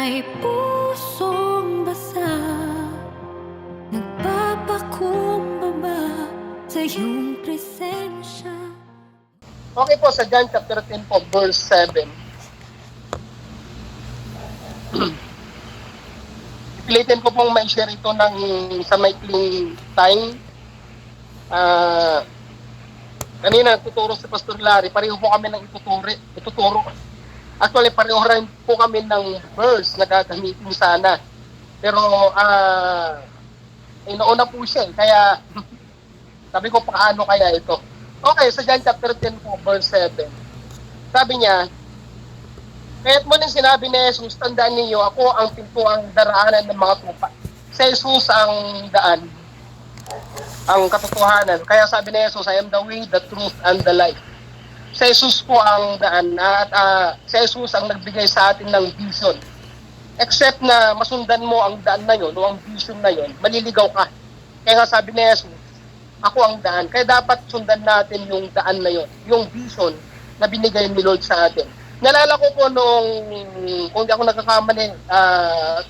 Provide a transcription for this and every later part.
May pusong basa, nagpapakumbaba sa iyong presensya. Okay po, sa John chapter 10 po, verse 7. Ipilitin ko pong ma-share ito ng sa maikling time. Kanina, tuturo si Pastor Larry, pareho po kami ng ituturo. Actually, pareho rin po kami ng verse na gagamitin sana. Pero, inauna po siya. Kaya, sabi ko, paano kaya ito? Okay, sa John chapter 10 po, verse 7. Sabi niya, kaya't mo nang sinabi ni Jesus, tandaan ninyo, ako ang pintuang daraanan ng mga tupa. Si Jesus ang daan, ang katotohanan. Kaya sabi ni Jesus, I am the way, the truth, and the life. Si Jesus po ang daan at si Jesus ang nagbigay sa atin ng vision. Except na masundan mo ang daan na yun o ang vision na yun, maliligaw ka. Kaya nga sabi ni Jesus, ako ang daan. Kaya dapat sundan natin yung daan na yun, yung vision na binigay ni Lord sa atin. Nalala ko po noong, kung di ako nagkakamali,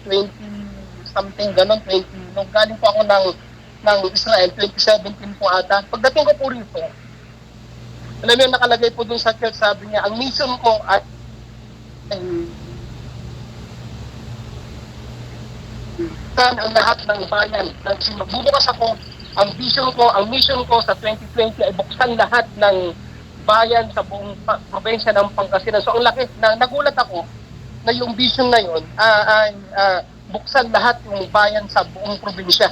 20-something, gano'n, 20, nung galing po ako ng Israel, 2017 po ata. Pagdating ko po rito, alam mo yung nakalagay po dun sa church, sabi niya, ang mission ko ay ang lahat ng bayan. Bubukas ako, ang mission ko sa 2020 ay buksan lahat ng bayan sa buong probinsya ng Pangasinan. So ang laki, nagulat ako na yung vision na yun ay buksan lahat yung bayan sa buong probinsya.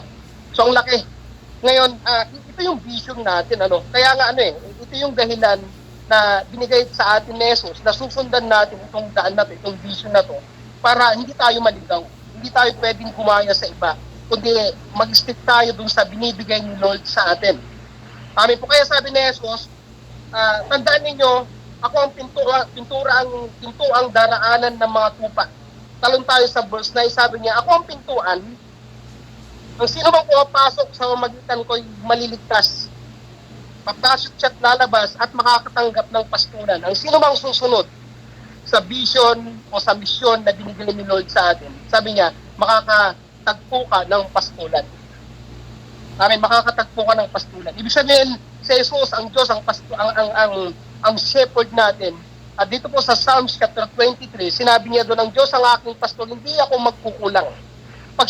So ang laki. Ngayon, ito yung vision natin. Kaya nga ito yung dahilan na binigay sa atin ni Jesus na susundan natin itong daan na to, itong vision na to, para hindi tayo maligaw. Hindi tayo pwedeng gumaya sa iba, kundi mag-stick tayo dun sa binibigay ni Lord sa atin. Amin po. Kaya sabi ni Jesus, tandaan ninyo, ako ang pintuang daraanan ng mga tupa. Talon tayo sa verse 9, sabi niya, ako ang pintuan, ang sino mang pumapasok sa magitan ko'y maliligtas. Papasok siya't lalabas at makakatanggap ng pastulan. Ang sino mang susunod sa vision o sa misyon na binigay ni Lord sa atin, sabi niya, makakatagpo ka ng pastulan. Makakatagpo ka ng pastulan. Ibig sabihin, si Jesus, ang Diyos, ang shepherd natin. At dito po sa Psalms chapter 23, sinabi niya doon, ang Diyos ang aking pastor, hindi ako magkukulang. Pag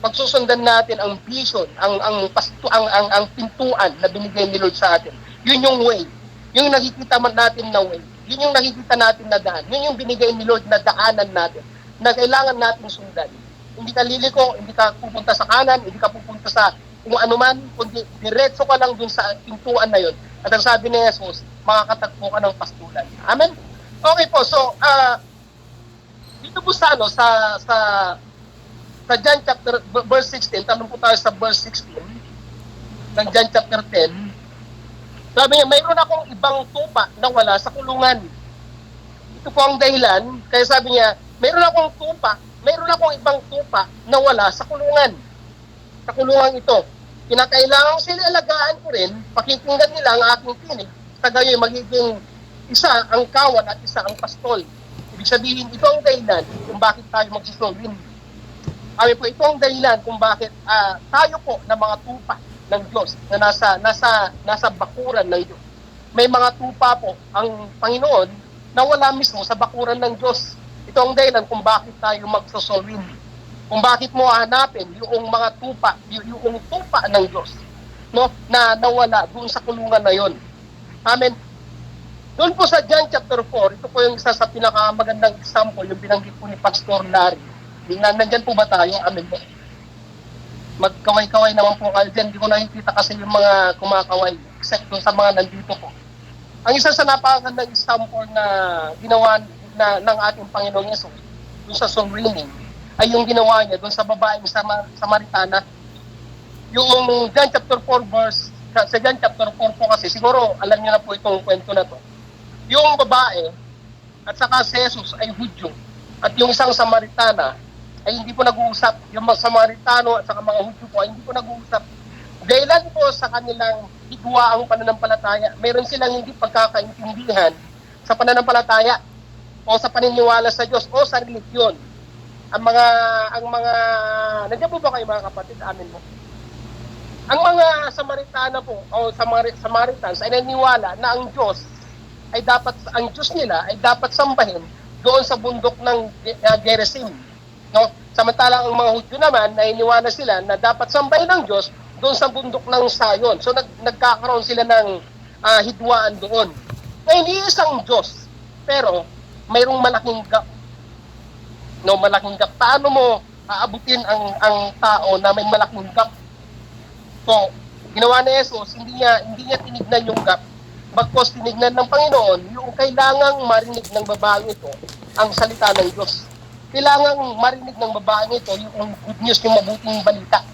pagsusundan natin ang vision, ang pintuan na binigay ni Lord sa atin, yun yung way. Yung nakikita natin na way. Yun yung nakikita natin na daan. Yun yung binigay ni Lord na daanan natin, na kailangan natin sundan. Hindi ka liliko, hindi ka pupunta sa kanan, hindi ka pupunta sa kung ano man, kundi diretso ka lang dun sa pintuan na yun. At ang sabi ni Jesus, makakatagpo ka ng pastulan. Amen? Okay po, so, dito po sa John chapter, verse 16, tanong po tayo sa verse 16, ng John chapter 10, sabi niya, mayroon akong ibang tupa na wala sa kulungan. Ito po ang dahilan, kaya sabi niya, mayroon akong ibang tupa na wala sa kulungan. Sa kulungan ito, kinakailangan sila alagaan ko rin, pakikinggan nila ang aking tinig, sa gayoy magiging isa ang kawan at isa ang pastol. Ibig sabihin, ito ang dahilan kung bakit tayo magsusulwin. Po, ito ang dahilan kung bakit tayo po na mga tupa ng Diyos na nasa bakuran ng Diyos. May mga tupa po ang Panginoon na wala mismo sa bakuran ng Diyos. Ito ang dahilan kung bakit tayo magsusulwin. Kung bakit mo hanapin yung mga tupa, yung tupa ng Diyos, na nawala doon sa kulungan na yon. Amen. Doon po sa John chapter 4, ito po yung isa sa pinakamagandang example, yung binanggit po ni Pastor Larry. Nandyan po ba tayo? Amen po. Magkaway-kaway naman po kayo dyan. Hindi ko nakikita kasi yung mga kumakaway, except doon sa mga nandito po. Ang isa sa napakagandang example na ginawa ng ating Panginoong Yesus doon sa soul winning ay yung ginawa niya doon sa babaeng Samaritana. Yung John chapter 4 verse, sa John chapter 4 po kasi, siguro alam niyo na po itong kwento na to. Yung babae at saka si Jesus ay Hudyo at yung isang Samaritana ay hindi po nag-uusap. Yung mga Samaritano at saka mga Hudyo po ay hindi po nag-uusap. Dahilan po sa kanilang higwa ang pananampalataya. Meron silang hindi pagkakaintindihan sa pananampalataya o sa paniniwala sa Diyos o sa religiyon. ang mga nandiyan po ba kayo mga kapatid, amin mo? Ang mga Samaritana po o Samaritans ay naniniwala na ang Diyos nila ay dapat sambahin doon sa bundok ng Gerizim, no? Samantalang ang mga Hudyo naman naniniwala sila na dapat sambahin ng Diyos doon sa bundok ng Sayon. So nagkakaroon sila ng hidwaan doon. Ngayon, isang Diyos, pero mayroong malaking gap. No, malaking gap. Paano mo aabutin ang tao na may malaking gap? So, ginawa ni Jesus, hindi niya tinignan yung gap. Bagkos tinignan ng Panginoon, yung kailangang marinig ng babaeng ito, ang salita ng Diyos. Kailangang marinig ng babaeng ito, yung good news, yung mabuting balita.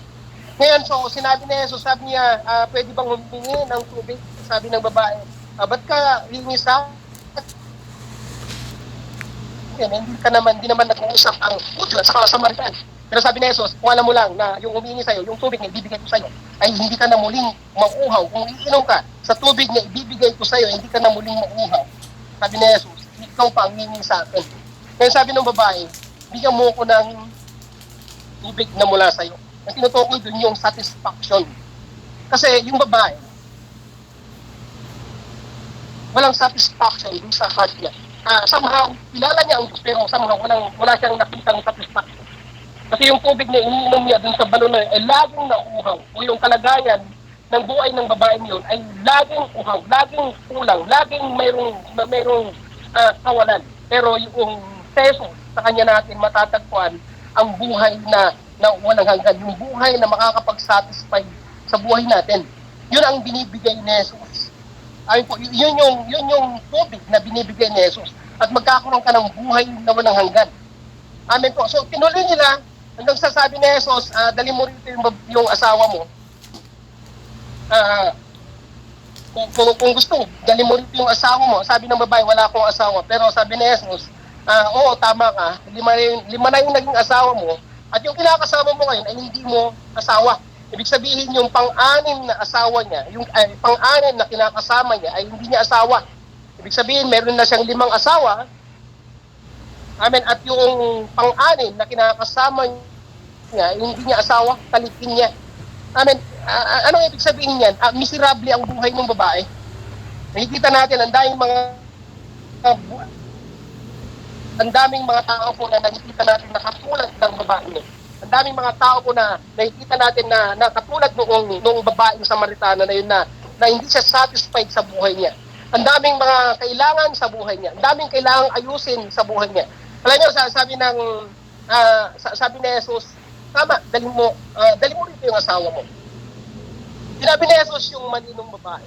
Ngayon, so, sinabi ni Jesus, sabi niya, pwede bang humingi ng tubig? Sabi ng babae, ba't ka hingi sa hindi naman nag-uusap ang Hudyo at saka Samaritan. Pero sabi ni Jesus, kung alam mo lang na yung humingi sa'yo, yung tubig na ibibigay ko sa'yo, ay hindi ka na muling mauuhaw. Kung iinom ka sa tubig na ibibigay ko sa'yo, hindi ka na muling mauuhaw. Sabi ni Jesus, ikaw pa ang hingi sa akin. Kaya sabi ng babae, bigyan mo ko ng tubig na mula sa'yo. Ang tinutukoy dun yung satisfaction. Kasi yung babae, walang satisfaction dun sa heart niya. Somehow, kilala niya ang Diyos, pero somehow wala siyang nakitang satisfaction. Kasi yung tubig na iniinom niya dun sa balon na yun, ay laging nauuhaw. O yung kalagayan ng buhay ng babaeng yun ay laging uhaw, laging kulang, laging mayroong kawalan. Pero yung teso sa kanya natin matatagpuan ang buhay na walang hanggan, yung buhay na makakapag-satisfy sa buhay natin. Yun ang binibigay ni Jesus. Ay po, yun yung tubig na binibigay ni Jesus. At magkakaroon ka ng buhay na walang hanggan. Amen po. So, tinuloy nila, hanggang sasabi ni Jesus, dali mo rito yung asawa mo. Kung gusto, dali mo rito yung asawa mo. Sabi ng babae, wala akong asawa. Pero sabi ni Jesus, oo, tama ka. Lima na yung naging asawa mo. At yung kinakasama mo ngayon ay hindi mo asawa. Ibig sabihin yung pang-anim na asawa niya, yung pang-anim na kinakasama niya ay hindi niya asawa. Ibig sabihin, meron na siyang 5 asawa. Amen. At yung pang-anim na kinakasama niya, hindi niya asawa, talikin niya. Amen. Anong ibig sabihin niyan? Miserable ang buhay ng babae. Nakikita natin, ang daming mga tao po na nakikita natin na katulad ng babae niya. Ang daming mga tao po na nakikita natin na katulad noong babaeng Samaritana na yun na hindi siya satisfied sa buhay niya. Ang daming mga kailangan sa buhay niya. Ang daming kailangang ayusin sa buhay niya. Alam niyo, sabi ni Jesus, tama, dali mo rito yung asawa mo. Sinabi ni Jesus yung mali ng babae.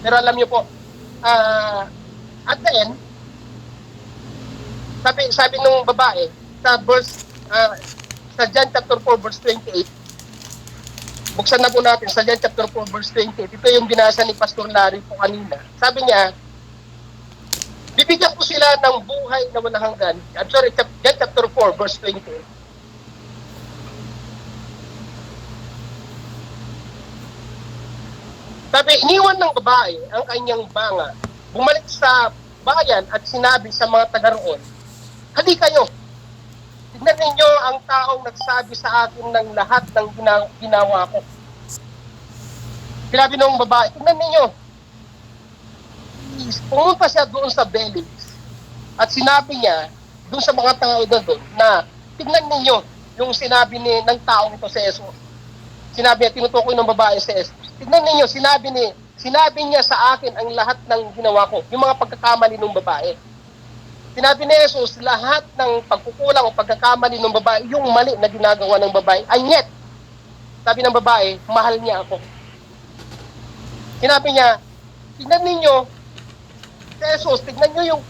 Pero alam niyo po, at the end, sabi ng babae, sa John chapter 4 verse 28, buksan na po natin sa John chapter 4 verse 28. Ito yung binasa ni Pastor Larry po kanina. Sabi niya, bibigyan ko sila ng buhay na walang hanggan. I'm sorry, John chapter 4 verse 28. Sabi, iniwan ng babae ang kanyang banga, bumalik sa bayan at sinabi sa mga taga roon, hali kayo, tignan ninyo ang taong nagsabi sa akin ng lahat ng ginawa ko. Sinabi ng babae, tignan ninyo, pumunta siya doon sa Belize at sinabi niya doon sa mga tao na doon na tignan ninyo yung sinabi ng taong ito sa Jesus. Sinabi niya, tinutukoy ng babae sa Jesus. Tignan ninyo, sinabi niya sa akin ang lahat ng ginawa ko, yung mga pagkakamali ng babae. Sinabi ni Jesus, lahat ng pagkukulang o pagkakamali ng babae, yung mali na ginagawa ng babae, and yet, sabi ng babae, mahal niya ako. Sinabi niya, tignan ninyo, Jesus, tignan niyo yung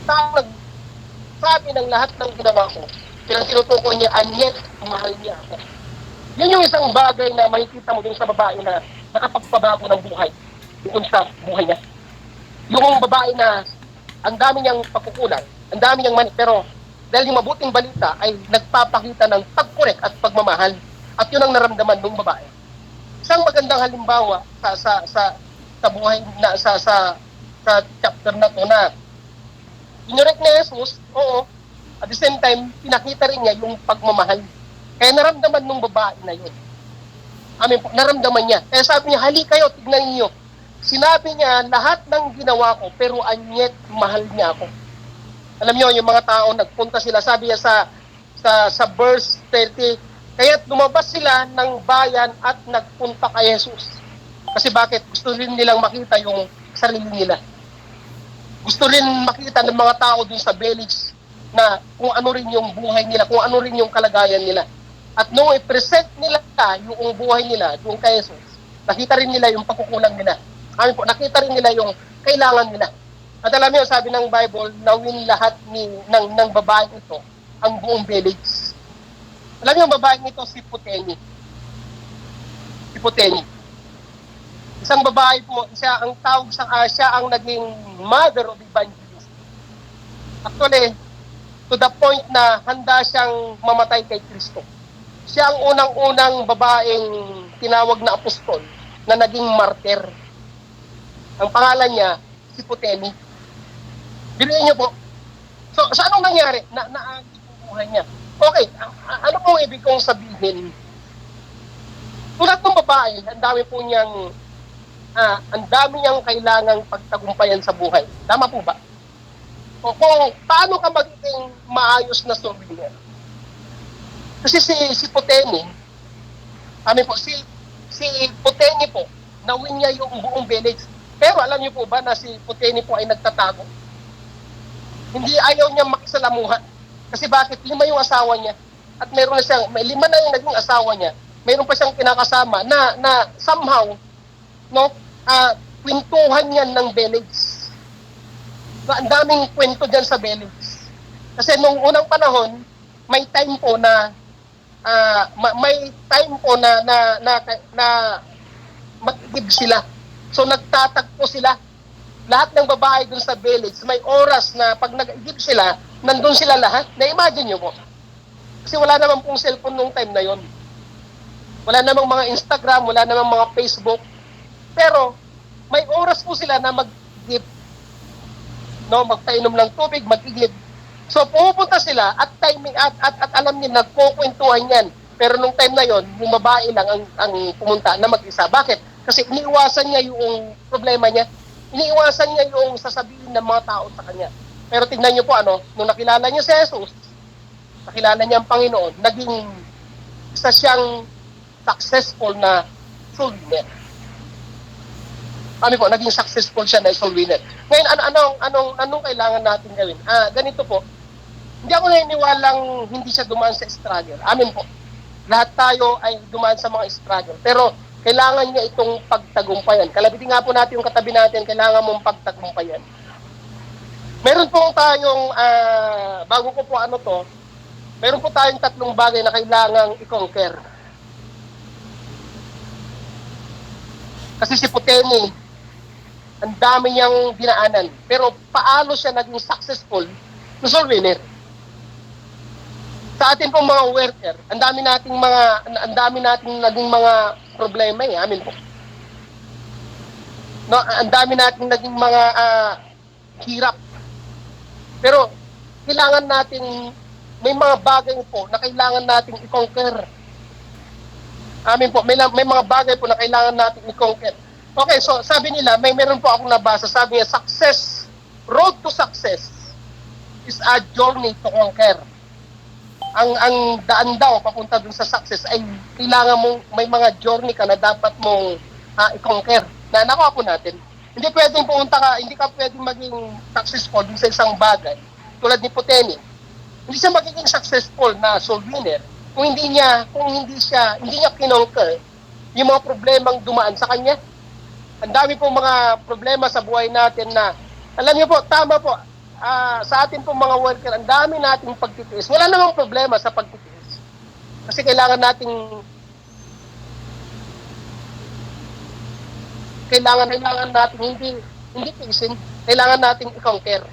tao nagsabi ng lahat ng ginawa ko. Tinutukoy niya, and yet, mahal niya ako. Yun yung isang bagay na makikita mo dun sa babae na nakapagpabago ng buhay doon sa buhay niya. Yung babae na ang dami niyang pagkukulang, ang dami niyang mani, pero dahil yung mabuting balita ay nagpapakita ng pagkorek at pagmamahal. At yun ang naramdaman ng babae. Isang magandang halimbawa sa buhay na sa chapter na to na Dinurek ni Jesus, oo. At the same time, pinakita rin niya yung pagmamahal. Kaya naramdaman ng babae na yun. Amin po, naramdaman niya. Kaya sabi niya, hali kayo, tignan niyo. Sinabi niya, lahat ng ginawa ko, pero anyet, mahal niya ako. Alam niyo, yung mga tao, nagpunta sila, sabi niya sa verse 30, kaya't lumabas sila ng bayan at nagpunta kay Jesus. Kasi bakit? Gusto rin nilang makita yung sarili nila. Gusto rin makita ng mga tao dun sa village na kung ano rin yung buhay nila, kung ano rin yung kalagayan nila. At nung i-present nila yung buhay nila doon kay Jesus, nakita rin nila yung pagkukulang nila. Amin po, nakita rin nila yung kailangan nila. At alam niyo, sabi ng Bible, nawin lahat ng babaeng ito ang buong village. Alam niyo, ang babaeng ito si Puteni. Si Puteni. Isang babae po, siya ang tawag siya ang naging mother of evangelist. Actually, to the point na handa siyang mamatay kay Kristo. Siya ang unang-unang babaeng tinawag na apostol na naging martir. Ang pangalan niya, si Puteni. Biliin niyo po. So anong nangyari? Naagit yung buhay niya. Okay, ano pong ibig kong sabihin? Tulad ng babae, ang dami niyang kailangang pagtagumpayan sa buhay. Tama po ba? O kung paano ka magiging maayos na survivor? Kasi si Puteni, si Puteni po, nawin niya yung buong village. Pero alam niyo po ba na si Puteni po ay nagtatago? Hindi ayaw niya makisalamuhan. Kasi bakit? 5 yung asawa niya. At meron na siyang, may 5 na yung naging asawa niya. Meron pa siyang kinakasama na somehow, no, kwentuhan yan ng village. Ang daming kwento dyan sa village. Kasi nung unang panahon, may time po na mag-give sila. So nagtatagpo sila. Lahat ng babae dun sa village, may oras na pag nag-give sila, nandun sila lahat. Na-imagine nyo po. Kasi wala namang pong cellphone nung time na yon. Wala namang mga Instagram, wala namang mga Facebook. Pero may oras po sila na mag-give. No, magpainom ng tubig, mag-give. So pumupunta sila at timing at alam niyo nagkukwentuhan yan. Pero nung time na yon, yung babae lang ang pumunta na mag-isa. Bakit? Kasi iniiwasan niya yung problema niya. Iniiwasan niya yung sasabihin ng mga tao sa kanya. Pero tingnan niyo po nung nakilala niya si Jesus, nakilala niya ang Panginoon, naging isa siyang successful na soul winner. Naging successful siya na soul winner. Ngayon, anong kailangan natin gawin? Ganito po, hindi ako naniniwalang hindi siya dumaan sa struggle. Amin po. Lahat tayo ay dumaan sa mga struggle. Pero kailangan niya itong pagtagumpayan. Kalabitin nga po natin yung katabi natin, kailangan mong pagtagumpayan. Meron po tayong, bago ko po meron po tayong 3 bagay na kailangang i-conquer. Kasi si Puteni, ang dami niyang dinaanan. Pero paano siya naging successful na soul winner? Sa atin pong mga worker, ang dami nating naging mga problema amin po. No, ang dami nating naging mga hirap. Pero kailangan nating may mga bagay po na kailangan nating i-conquer. Amin po, may mga bagay po na kailangan nating i-conquer. Okay, so sabi nila, meron po akong nabasa, sabi niya, road to success is a journey to conquer. Ang daan daw papunta dun sa success ay kailangan mong may mga journey ka na dapat mong i-conquer. Na nakuha po natin. Hindi ka pwedeng maging successful dun sa isang bagay. Tulad ni Puteni. Hindi siya magiging successful na soul winner kung hindi niya kinonquer yung mga problemang dumaan sa kanya. Ang dami pong mga problema sa buhay natin na, alam niyo po, tama po, sa atin pong mga worker, ang dami nating pagtitiis. Wala namang problema sa pagtitiis. Kasi kailangan nating hindi tiisin. Kailangan nating i-conquer.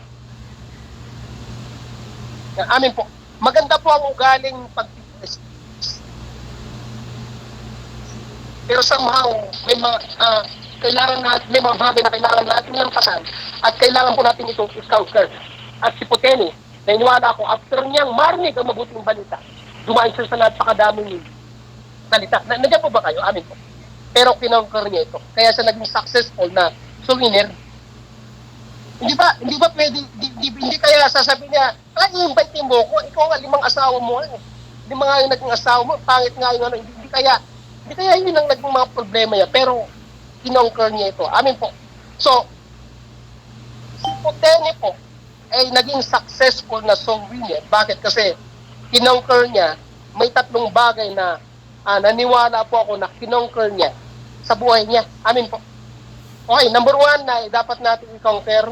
Amin po. Maganda po ang ugaling pagtitiis. Pero somehow, may mga bagay na kailangan natin lampasan at kailangan po natin itong i-conquer. at si Puteni, naniniwala ako, after niyang marinig ang mabuting balita, dumaan siya sa napakadaming salita. Nandiyan po ba kayo? Amin po. Pero kinonquer niya ito. Kaya siya naging successful na souvenir. Hindi ba pwede, hindi kaya sasabihin niya, i-invite mo ko, ikaw nga, 5 asawa mo. 5 nga yung naging asawa mo, pangit nga yung hindi kaya yun ang naging mga problema niya. Pero kinonquer niya ito. Amin po. So, si Puteni po ay naging successful na song winner. Bakit? Kasi kinonquer niya, may 3 bagay na naniwala po ako na kinonquer niya sa buhay niya. Amin po. Okay, number 1 na dapat natin i-conquer.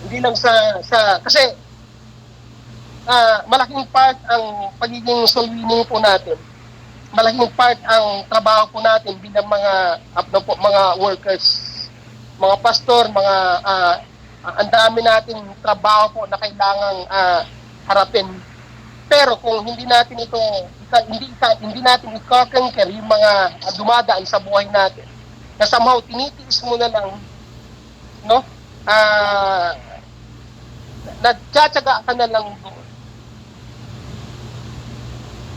Hindi lang kasi malaking part ang pagiging soul winning po natin. Malaking part ang trabaho po natin bilang mga workers, mga pastor, ang dami nating trabaho po na kailangang harapin. Pero kung hindi natin hindi natin i-conquer yung mga dumadaan sa buhay natin, na somehow tinitiis mo na lang, no? Nagtsatsaga ka na lang doon.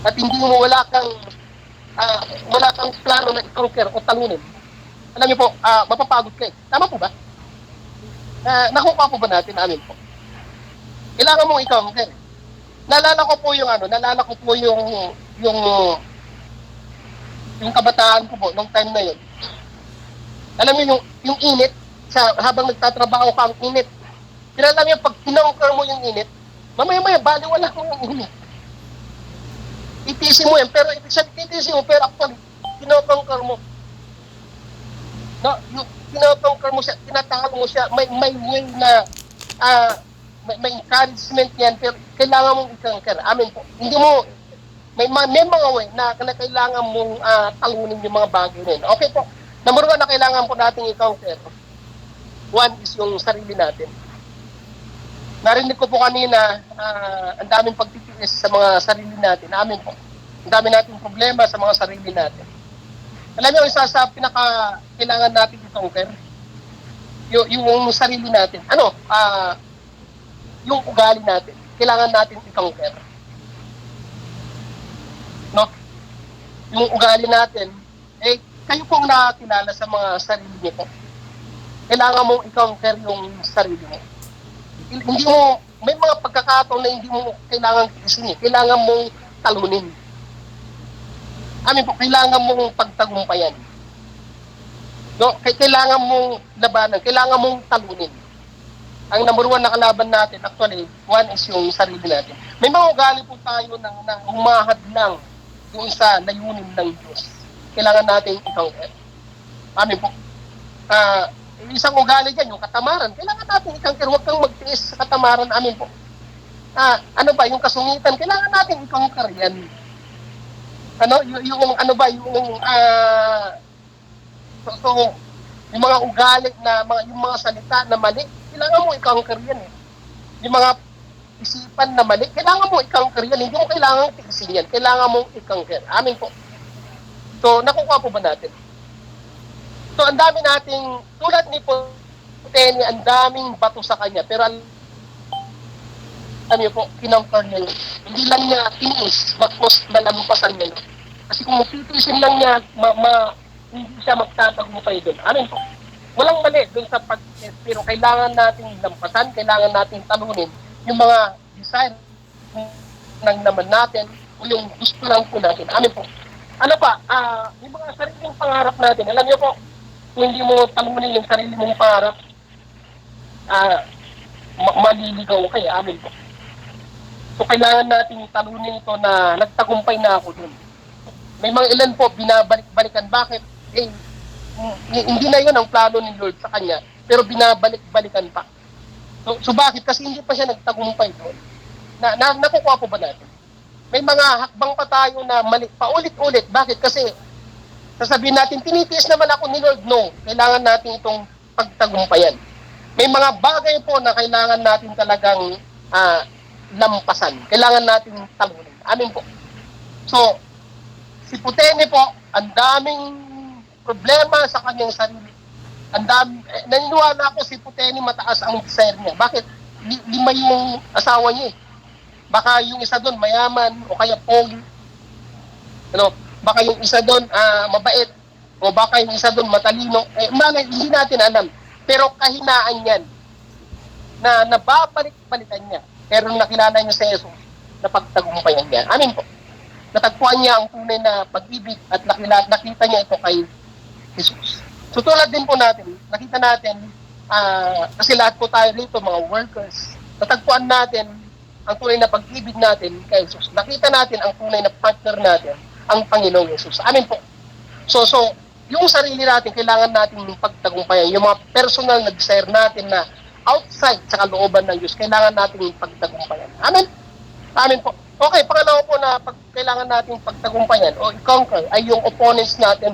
At hindi mo wala kang plano na i-conquer o talunin. Alam niyo po, mapapagod ka eh. Tama po ba? Nakuha po ba natin? Amin po. Kailangan mong i-conquer. Nalala ko po yung kabataan ko po nung time na yun. Alam niyo yung init habang nagtatrabaho ka, ang init. Pero alam niyo, pag kinonquer mo yung init, mamaya baliwala mo yung init. Itisin mo yan, pero actually, kinonquer mo. No, yung kinonquer mo siya, tinatawag mo siya, may way na may encouragement yan, pero kailangan mong i-conquer. Amin po. Hindi mo, may mga way na kailangan mong talunin yung mga bagay na yun. Okay po. Number 1 na kailangan po natin i-conquer. 1 is yung sarili natin. Narinig ko po kanina, ang daming pagtitiis sa mga sarili natin. Amin po. Ang dami nating problema sa mga sarili natin. Alam niyo, isa sa kailangan natin i-conquer, yung sarili natin. Yung ugali natin. Kailangan natin i-conquer. No? Yung ugali natin, kayo pong nakakilala sa mga sarili niyo po. Kailangan mong i-conquer yung sarili mo. Hindi mo, may mga pagkakataon na hindi mo kailangan tiisin. Kailangan mong talunin. Amin po, kailangan mong pagtagumpayan. No? Kailangan mong labanan. Kailangan mong talunin. Ang number 1 na kalaban natin, actually, 1 is yung sarili natin. May mga ugali po tayo na humahad lang doon sa layunin ng Diyos. Kailangan natin i-conquer. Amin po. Isang ugali dyan, yung katamaran. Kailangan natin i-conquer. Huwag kang magtiis sa katamaran. Amin po. Yung kasungitan. Kailangan natin i-conquer yan. Yung mga ugali yung mga salita na mali, kailangan mo i-conquer yan eh. Yung mga isipan na mali, kailangan mo i-conquer yan. Hindi mo kailangan tiisin yan. Kailangan mo i-conquer. Amin po. So, nakukuha po ba natin? So, ang dami nating, tulad ni Puteni, ang daming bato sa kanya. Pero, alam niyo po, kinonquer niya yun. Hindi lang niya tinis, magpos nalampasan niya yun. Kasi kung titiisin lang niya, hindi siya magtatagumpay doon. Amin po. Walang mali doon sa pag-test, pero kailangan nating lampasan, kailangan nating talunin yung mga desire ng naman natin o yung gusto lang po natin. Amin po. Yung mga sariling pangarap natin, alam niyo po, kung hindi mo talunin yung sarili mong pangarap, maliligaw kayo. Amin po. So, kailangan natin talunin ito na nagtagumpay na ako dun. May mga ilan po, binabalik-balikan. Bakit? Hindi na yun ang plano ni Lord sa kanya, pero binabalik-balikan pa. So bakit? Kasi hindi pa siya nagtagumpay doon. Nakukuha po ba natin? May mga hakbang pa tayo na mali, paulit-ulit. Bakit? Kasi sasabihin natin, tinitiis naman ako ni Lord. No, kailangan natin itong pagtagumpayan. May mga bagay po na kailangan natin talagang lampasan. Kailangan natin talunin. Amin po. So, si Puteni po, ang daming problema sa kanyang sarili. Naniniwala ako si Puteni mataas ang desire niya. Bakit? lima yung asawa niya eh. Baka yung isa doon mayaman o kaya pogi. Ano, baka yung isa doon mabait o baka yung isa doon matalino. Hindi natin alam. Pero kahinaan yan na nababalik-balikan niya. Pero nakilala niya sa Jesus, napagtagumpayan niya. Amin po. Natagpuan niya ang tunay na pag-ibig at nakita niya ito kay Jesus. So tulad din po natin, nakita natin, kasi lahat po tayo rito, mga workers, natagpuan natin ang tunay na pag-ibig natin kay Jesus. Nakita natin ang tunay na partner natin, ang Panginoong Jesus. Amin po. So, yung sarili natin, kailangan natin pagtagumpayan. Yung mga personal na desire natin na outside sa kalooban ng Diyos, kailangan natin pagtagumpayan. Amen? Amen po. Okay, pangalawa po na kailangan natin pagtagumpayan o i-conquer ay yung opponents natin.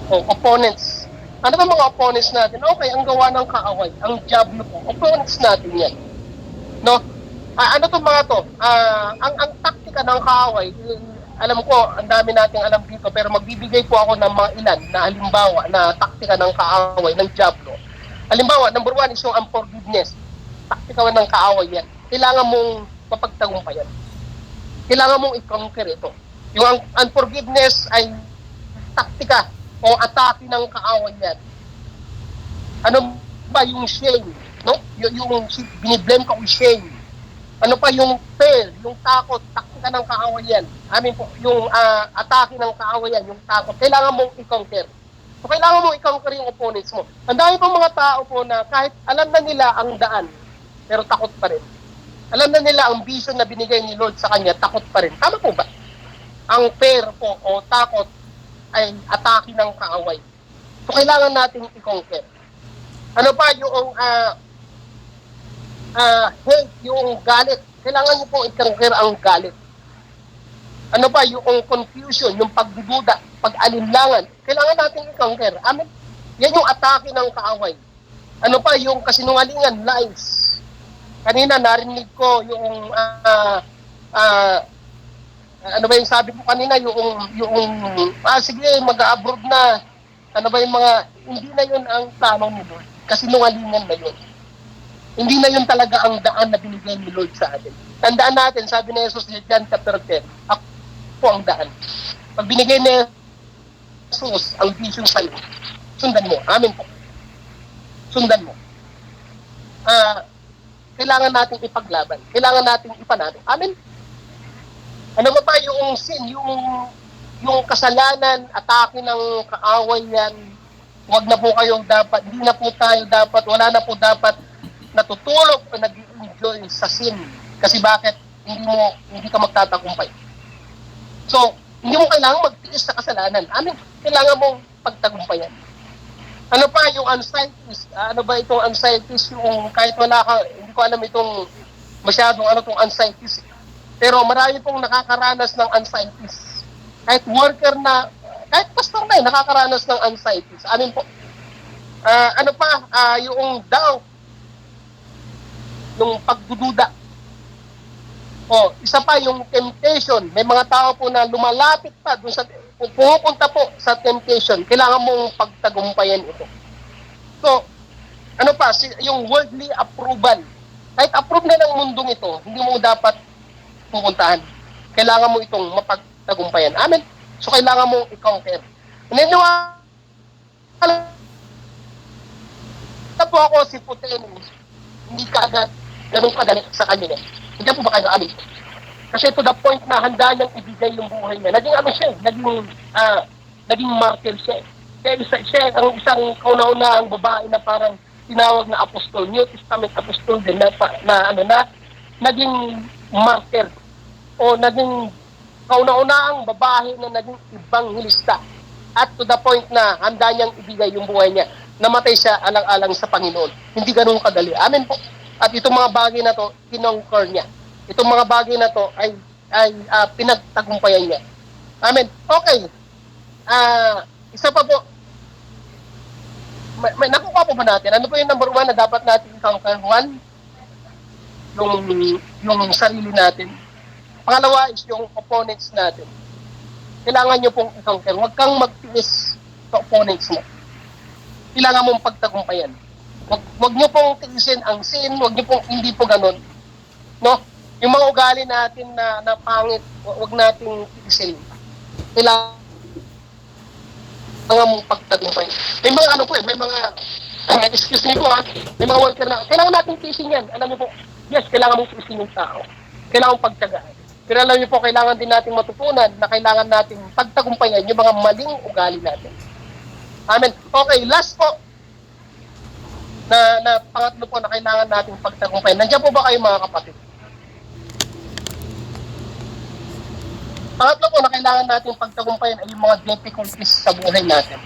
Opponents. Ano ba mga opponents natin? Okay, ang gawa ng kaaway, ang diablo po. Opponents natin yan. No? Ano to mga to? Ang taktika ng kaaway, alam ko, ang dami nating alam dito, pero magbibigay po ako ng mga ilan na halimbawa na taktika ng kaaway, ng diablo. Halimbawa, number 1 is yung unforgiveness. Taktika ng kaaway yan. Kailangan mong mapagtagumpayan. Kailangan mong i-conquer ito. Yung unforgiveness ay taktika o atake ng kaaway yan. Ano ba yung shame? No? Yung biniblame ka with shame. Ano pa yung fear, yung takot, taktika ng kaaway yan. Amin po, yung atake ng kaaway yan, yung takot. Kailangan mong i-conquer. So, kailangan mong i-conquer yung opponents mo. Ang dami pong mga tao po na kahit alam na nila ang daan, pero takot pa rin. Alam na nila ang vision na binigay ni Lord sa kanya, takot pa rin. Tama po ba? Ang fear po o takot ay atake ng kaaway. So, kailangan natin i-conquer. Ano pa yung hate, yung galit. Kailangan nyo pong i-conquer ang galit. Ano pa yung confusion, yung pagdududa, pag-alinlangan. Kailangan natin i-conquer. Amen. Yan yung atake ng kaaway. Ano pa yung kasinungalingan, lies. Kanina narinig ko yung ano ba yung sabi ko kanina, sige, mag-abroad na. Ano ba yung mga, hindi na yun ang plano ni Lord. Kasinungalingan na yun. Hindi na yun talaga ang daan na binigay ni Lord sa atin. Tandaan natin, sabi ni Jesus sa John chapter 10, ako po ang daan. Pag binigay ni Jesus ang vision sa iyo, sundan mo. Amen po. Sundan mo. Kailangan natin ipaglaban. Kailangan natin ipanalo. Amen. Ano ba yung sin, yung kasalanan, atake ng kaaway yan, huwag na po kayong dapat, hindi na po tayo dapat, wala na po dapat natutulog o nag-enjoy sa sin. Kasi bakit? Hindi ka magtatagumpay. So, hindi mo kailangan magtiis sa kasalanan. Amen. Kailangan mong pagtagumpayan. Ano pa yung anxieties? Ano ba itong anxieties? Yung kahit wala ka, hindi ko alam itong masyadong itong anxieties. Pero marami pong nakakaranas ng anxieties. Kahit worker na, kahit pastor na nakakaranas ng anxieties. Amin po. Ano pa? Yung doubt. Yung pagdududa. Isa pa yung temptation. May mga tao po na lumalapit pa dun sa pumupunta po sa temptation, kailangan mong pagtagumpayan ito. So, ano pa, yung worldly approval. Kahit approve na ng mundong ito, hindi mo dapat pupuntahan. Kailangan mo itong mapagtagumpayan. Amen? So, kailangan mong i-conquer. Naniniwala po ako si Putin, hindi ka agad ganun kadali sa kanya. Hindi po ba kayo amin? Kasi to the point na handa niyang ibigay yung buhay niya. Naging martyr siya. Siya ang isang kauna-unahang babae na parang tinawag na apostol, New Testament apostol din na naging martyr o naging kauna-unahang babae na naging evangelista. At to the point na handa niyang ibigay yung buhay niya. Namatay siya alang-alang sa Panginoon. Hindi ganun kadali. Amen po. At itong mga bagay na to, kinongkor niya. Itong mga bagay na to ay pinagtagumpayan niya. Amen. Okay. Isa pa po. May nakuha po ba natin? Ano po yung number 1 na dapat natin i-conquer? 1, yung sarili natin. Pangalawa is yung opponents natin. Kailangan nyo pong i-conquer. Huwag kang magtiis sa opponents mo. Kailangan mong pagtagumpayan. Wag niyo pong tiisin ang sin, wag niyo pong hindi po ganun. No? Yung mga ugali natin na pangit, wag nating tiisin. Kailangan mong pagtagumpay. May mga ano po may mga excuse me po may mga worker na kailangan nating tiisin yan. Alam niyo po, yes, kailangan mong tiisin yung tao. Kailangan mong pagtyagaan. Pero alam niyo po, kailangan din nating matutunan na kailangan nating pagtagumpayan yung mga maling ugali natin. Amen. Okay, last po na pangatlo po na kailangan nating pagtagumpayan. Nandiyan po ba kayo mga kapatid? Pangatlo po na kailangan nating pagtagumpayan ay yung mga difficulties sa buhay natin.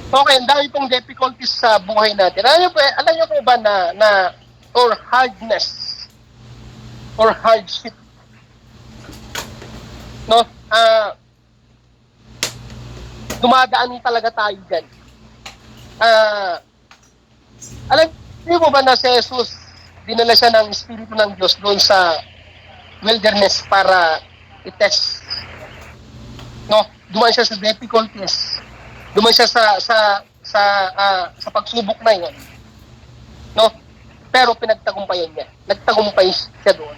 Okay, ang dami pong difficulties sa buhay natin. Alam niyo po ba na or hardness or hardship, no? Dumadaan talaga tayo dyan. Alam niyo po ba na si Jesus, dinala siya ng Espiritu ng Diyos doon sa wilderness para i-test. No? Dumaan siya sa difficulties. Dumaan siya sa pagsubok na yun. No? Pero pinagtagumpayan niya. Nagtagumpay siya doon.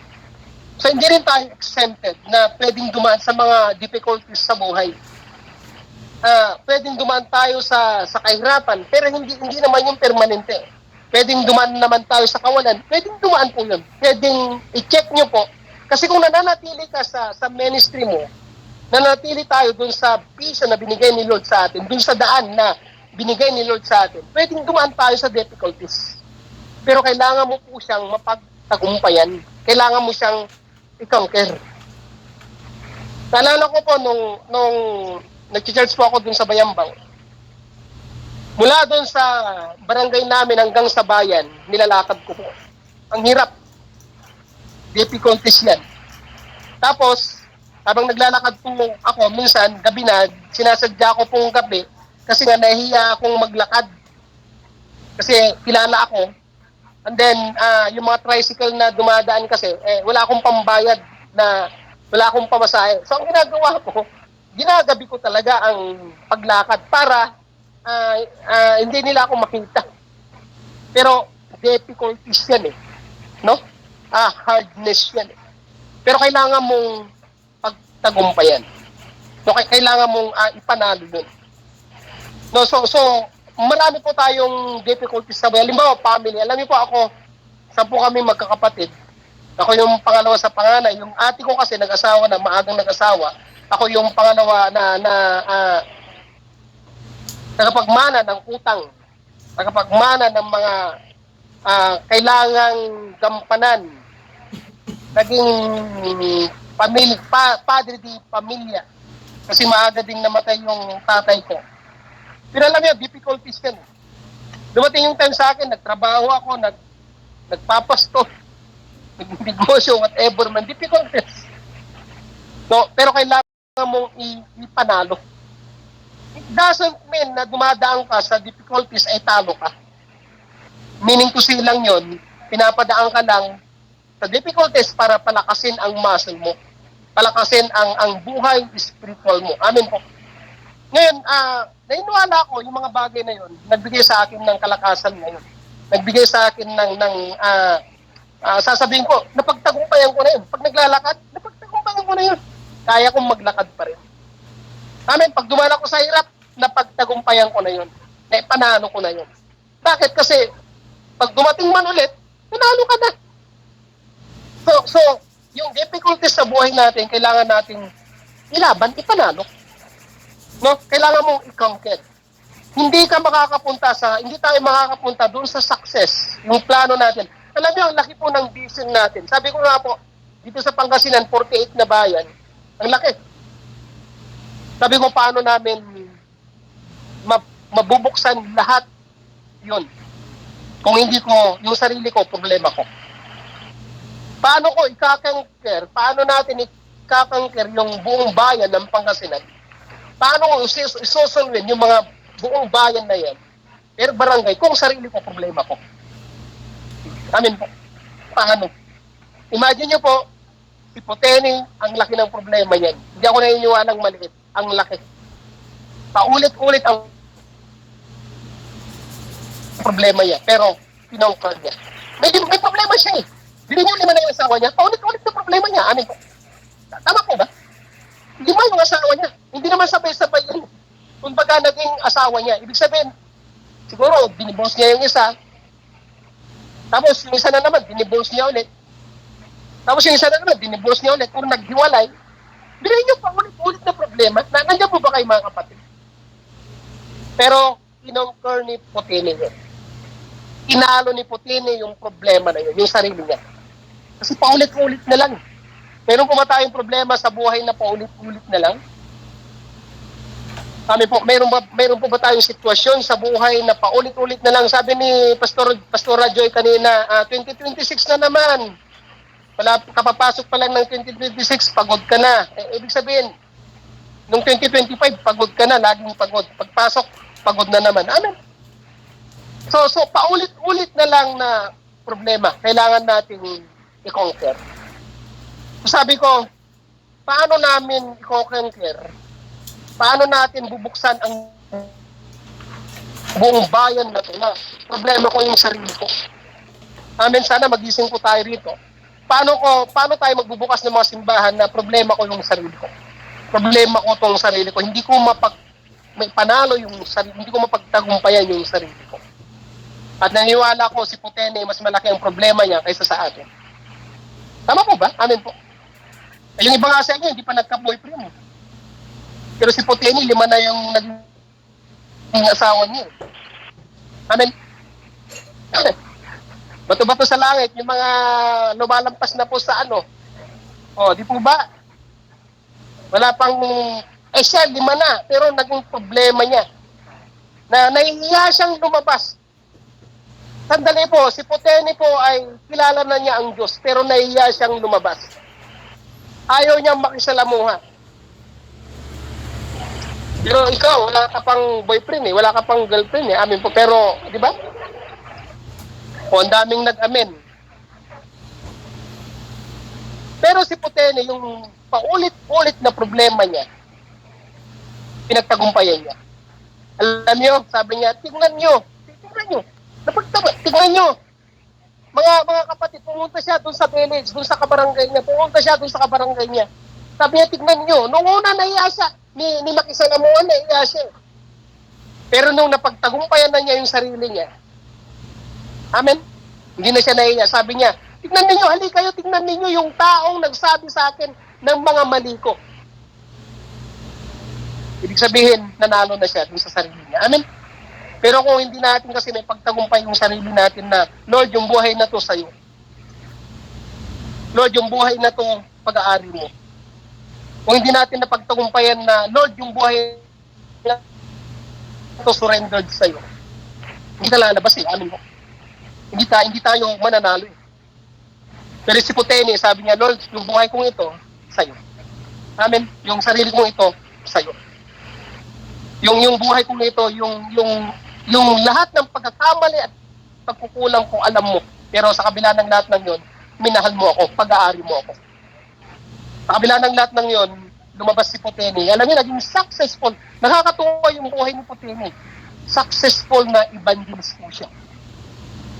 So hindi rin tayo exempted na pwedeng dumaan sa mga difficulties sa buhay. Pwedeng dumaan tayo sa kahirapan, pero hindi naman yung permanente. Pwedeng dumaan naman tayo sa kawalan, pwedeng dumaan po yun. Pwedeng i-check nyo po. Kasi kung nananatili ka sa ministry mo, nananatili tayo dun sa vision na binigay ni Lord sa atin, dun sa daan na binigay ni Lord sa atin, pwedeng dumaan tayo sa difficulties. Pero kailangan mo po siyang mapagtagumpayan. Kailangan mo siyang i-conquer. Naalala ko po nung nag-church po ako dun sa Bayambang. Mula dun sa barangay namin hanggang sa bayan, nilalakad ko po. Ang hirap. Difficulties yan. Tapos, habang naglalakad po ako, minsan, gabi na, sinasadya ko pong gabi kasi nga nahihiya akong maglakad. Kasi kilala ako. And then, yung mga tricycle na dumadaan kasi, wala akong pambayad na wala akong pamasahe. So, ang ginagawa ko, ginagabi ko talaga ang paglakad para hindi nila ako makita. Pero, difficulties yan no? Hardness yan Pero kailangan mong pagtagumpayan. No, kailangan mong ipanalo dun. No, so, marami po tayong difficulties sa buhay. Halimbawa, family. Alam niyo po ako, 10 kami magkakapatid. Ako yung pangalawa sa panganay. Yung ate ko kasi nag-asawa na, maagang nag-asawa. Ako yung pangalawa na tagapagmana ng utang. Tagapagmana ng mga kailangang gampanan. Naging padre di pamilya. Kasi maaga ding namatay yung tatay ko. Pero alam niyo, difficulties yan. Dumating yung time sa akin, nagtrabaho ako, nagpapasto, nagnegosyo, whatever man, difficulties. No, pero kailangan mong ipanalo. It doesn't mean na dumadaan ka sa difficulties ay talo ka. Meaning to say lang yun, pinapadaan ka lang sa difficulties para palakasin ang muscle mo. Palakasin ang buhay spiritual mo. Amen po. Ngayon, nainiwala ko yung mga bagay na yun, nagbigay sa akin ng kalakasan ngayon. Nagbigay sa akin sasabihin ko, napagtagumpayan ko na yun. Pag naglalakad, napagtagumpayan ko na yun. Kaya kong maglakad pa rin. Amen, pag dumaan ako sa hirap, napagtagumpayan ko na yun. Panalo ko na yun. Bakit? Kasi, pag dumating man ulit, panalo ka na. So, yung difficulties sa buhay natin, kailangan nating ilaban, ipanalo. No? Kailangan mong i-conquer. Hindi tayo makakapunta doon sa success, yung plano natin. Alam niyo, ang laki po ng vision natin. Sabi ko nga po, dito sa Pangasinan, 48 na bayan, ang laki. Sabi ko, paano namin mabubuksan lahat yun? Kung hindi ko, yung sarili ko, problema ko. Paano ko i-conquer? Paano natin i-conquer yung buong bayan ng Pangasinan? Paano ko isosolve yung mga buong bayan na yan? Pero barangay, kung sarili ko, problema ko. Amin po. Paano? Imagine nyo po, si Poteni, ang laki ng problema niyan. Hindi ako naniniwalang maliit. Ang laki. Paulit-ulit ang problema niya, pero pinongkol niya. May problema siya eh. Binigyan lima na yung asawa niya, paulit-ulit na problema niya. Amin po. Tama po ba? Lima yung asawa niya. Hindi naman sabay-sabay yun. Kung baga naging asawa niya, ibig sabihin, siguro, dinibos niya yung isa, tapos yung isa na naman, dinibos niya ulit. Tapos yung isa na naman, dinibos niya ulit. Kung naghiwalay, bilhin niyo pa ulit-ulit na problema. Nandiyan po ba kayo mga kapatid? Pero, kinongker ni Putini yun. Inalo ni Putini yung problema na yun, yung sarili niya. Kasi paulit-ulit na lang. Meron po ba tayong problema sa buhay na paulit-ulit na lang? Kami po, meron po ba tayong sitwasyon sa buhay na paulit-ulit na lang? Sabi ni Pastora Joy kanina, 2026 na naman. Kapapasok pa lang ng 2026, pagod ka na. Ibig sabihin, nung 2025, pagod ka na, laging pagod. Pagpasok, pagod na naman. Amen. So paulit-ulit na lang na problema. Kailangan natin i-conquer. So, sabi ko, paano namin i-conquer? Paano natin bubuksan ang buong bayan na ito na problema ko yung sarili ko? Amen, sana magising po tayo rito. Paano tayo magbubukas ng mga simbahan na problema ko yung sarili ko? Problema ko tong sarili ko. Hindi ko may panalo yung sarili, hindi ko mapagtagumpayan yung sarili ko. At naniwala ko si Putene mas malaki ang problema niya kaysa sa atin. Tama po ba? Amen po. Yung iba nga sa inyo, hindi pa nagka-boyfriend. Pero si Putene, 5 na yung naging asawa niya. Amen. Bato-bato sa langit, yung mga lumalampas na po sa ano. O, di po ba? Wala pang, siya, 5 na, pero naging problema niya. Na nahihiya siyang lumabas. Sandali po, si Putene po ay kilala na niya ang Diyos, pero nahihiya siyang lumabas. Ayaw niyang makisalamuha. Pero ikaw, wala ka pang boyfriend eh, wala ka pang girlfriend eh, amin po. Pero, di ba? O, ang daming nag-amen. Pero si Putene, yung paulit-ulit na problema niya, pinagtagumpayan niya. Alam niyo, sabi niya, tingnan niyo. Tingnan nyo, mga kapatid, pumunta siya doon sa village, doon sa kabarangay niya, Sabi niya, tignan nyo, nung una nahiya siya, ni makisalamuhan nahiya siya. Pero nung napagtagumpayan na niya yung sarili niya, amen, hindi na siya nahiya. Sabi niya, tignan ninyo, hali kayo, tignan ninyo yung taong nagsabi sa akin ng mga mali ko. Ibig sabihin, nanalo na siya doon sa sarili niya. Amen. Pero kung hindi natin kasi may pagtagumpay yung sarili natin na, Lord, yung buhay na to sa'yo. Lord, yung buhay na to pag-aari mo. Kung hindi natin napagtagumpayan na, Lord, yung buhay na to surrendered sa'yo. Hindi ka lalabas eh, amin mo. Hindi tayo mananalo eh. Pero si Putene, sabi niya, Lord, yung buhay kong ito, sa'yo. Amen. Yung sarili kong ito, sa'yo. Yung buhay kong ito, yung lahat ng pagkakamali at pagkukulang ko, alam mo. Pero sa kabila ng lahat ng yon, minahal mo ako, pag-aari mo ako. Sa kabila ng lahat ng yon, lumabas si Putene. Alam niyo, naging successful. Nakakatuwa yung buhay ni Putene. Successful na evangelist po siya.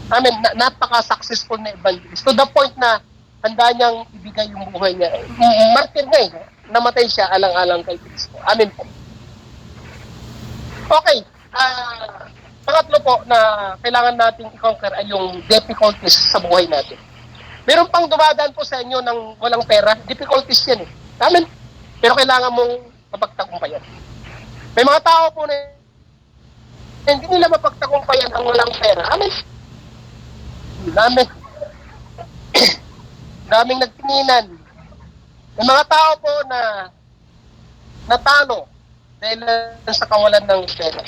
Amen, napaka-successful na evangelist. To the point na handa niyang ibigay yung buhay niya. Martir nga eh. Namatay siya alang-alang kay Kristo. Amen po. Okay. Pangatlo po na kailangan nating i-conquer ay yung difficulties sa buhay natin. Meron pang dumadaan po sa inyo ng walang pera. Difficulties yan eh. Amen. Pero kailangan mong mapagtagumpayan. May mga tao po na hindi nila mapagtagumpayan ang walang pera. Amen. Daming nagtinginan. May mga tao po na natalo dahil sa kawalan ng pera.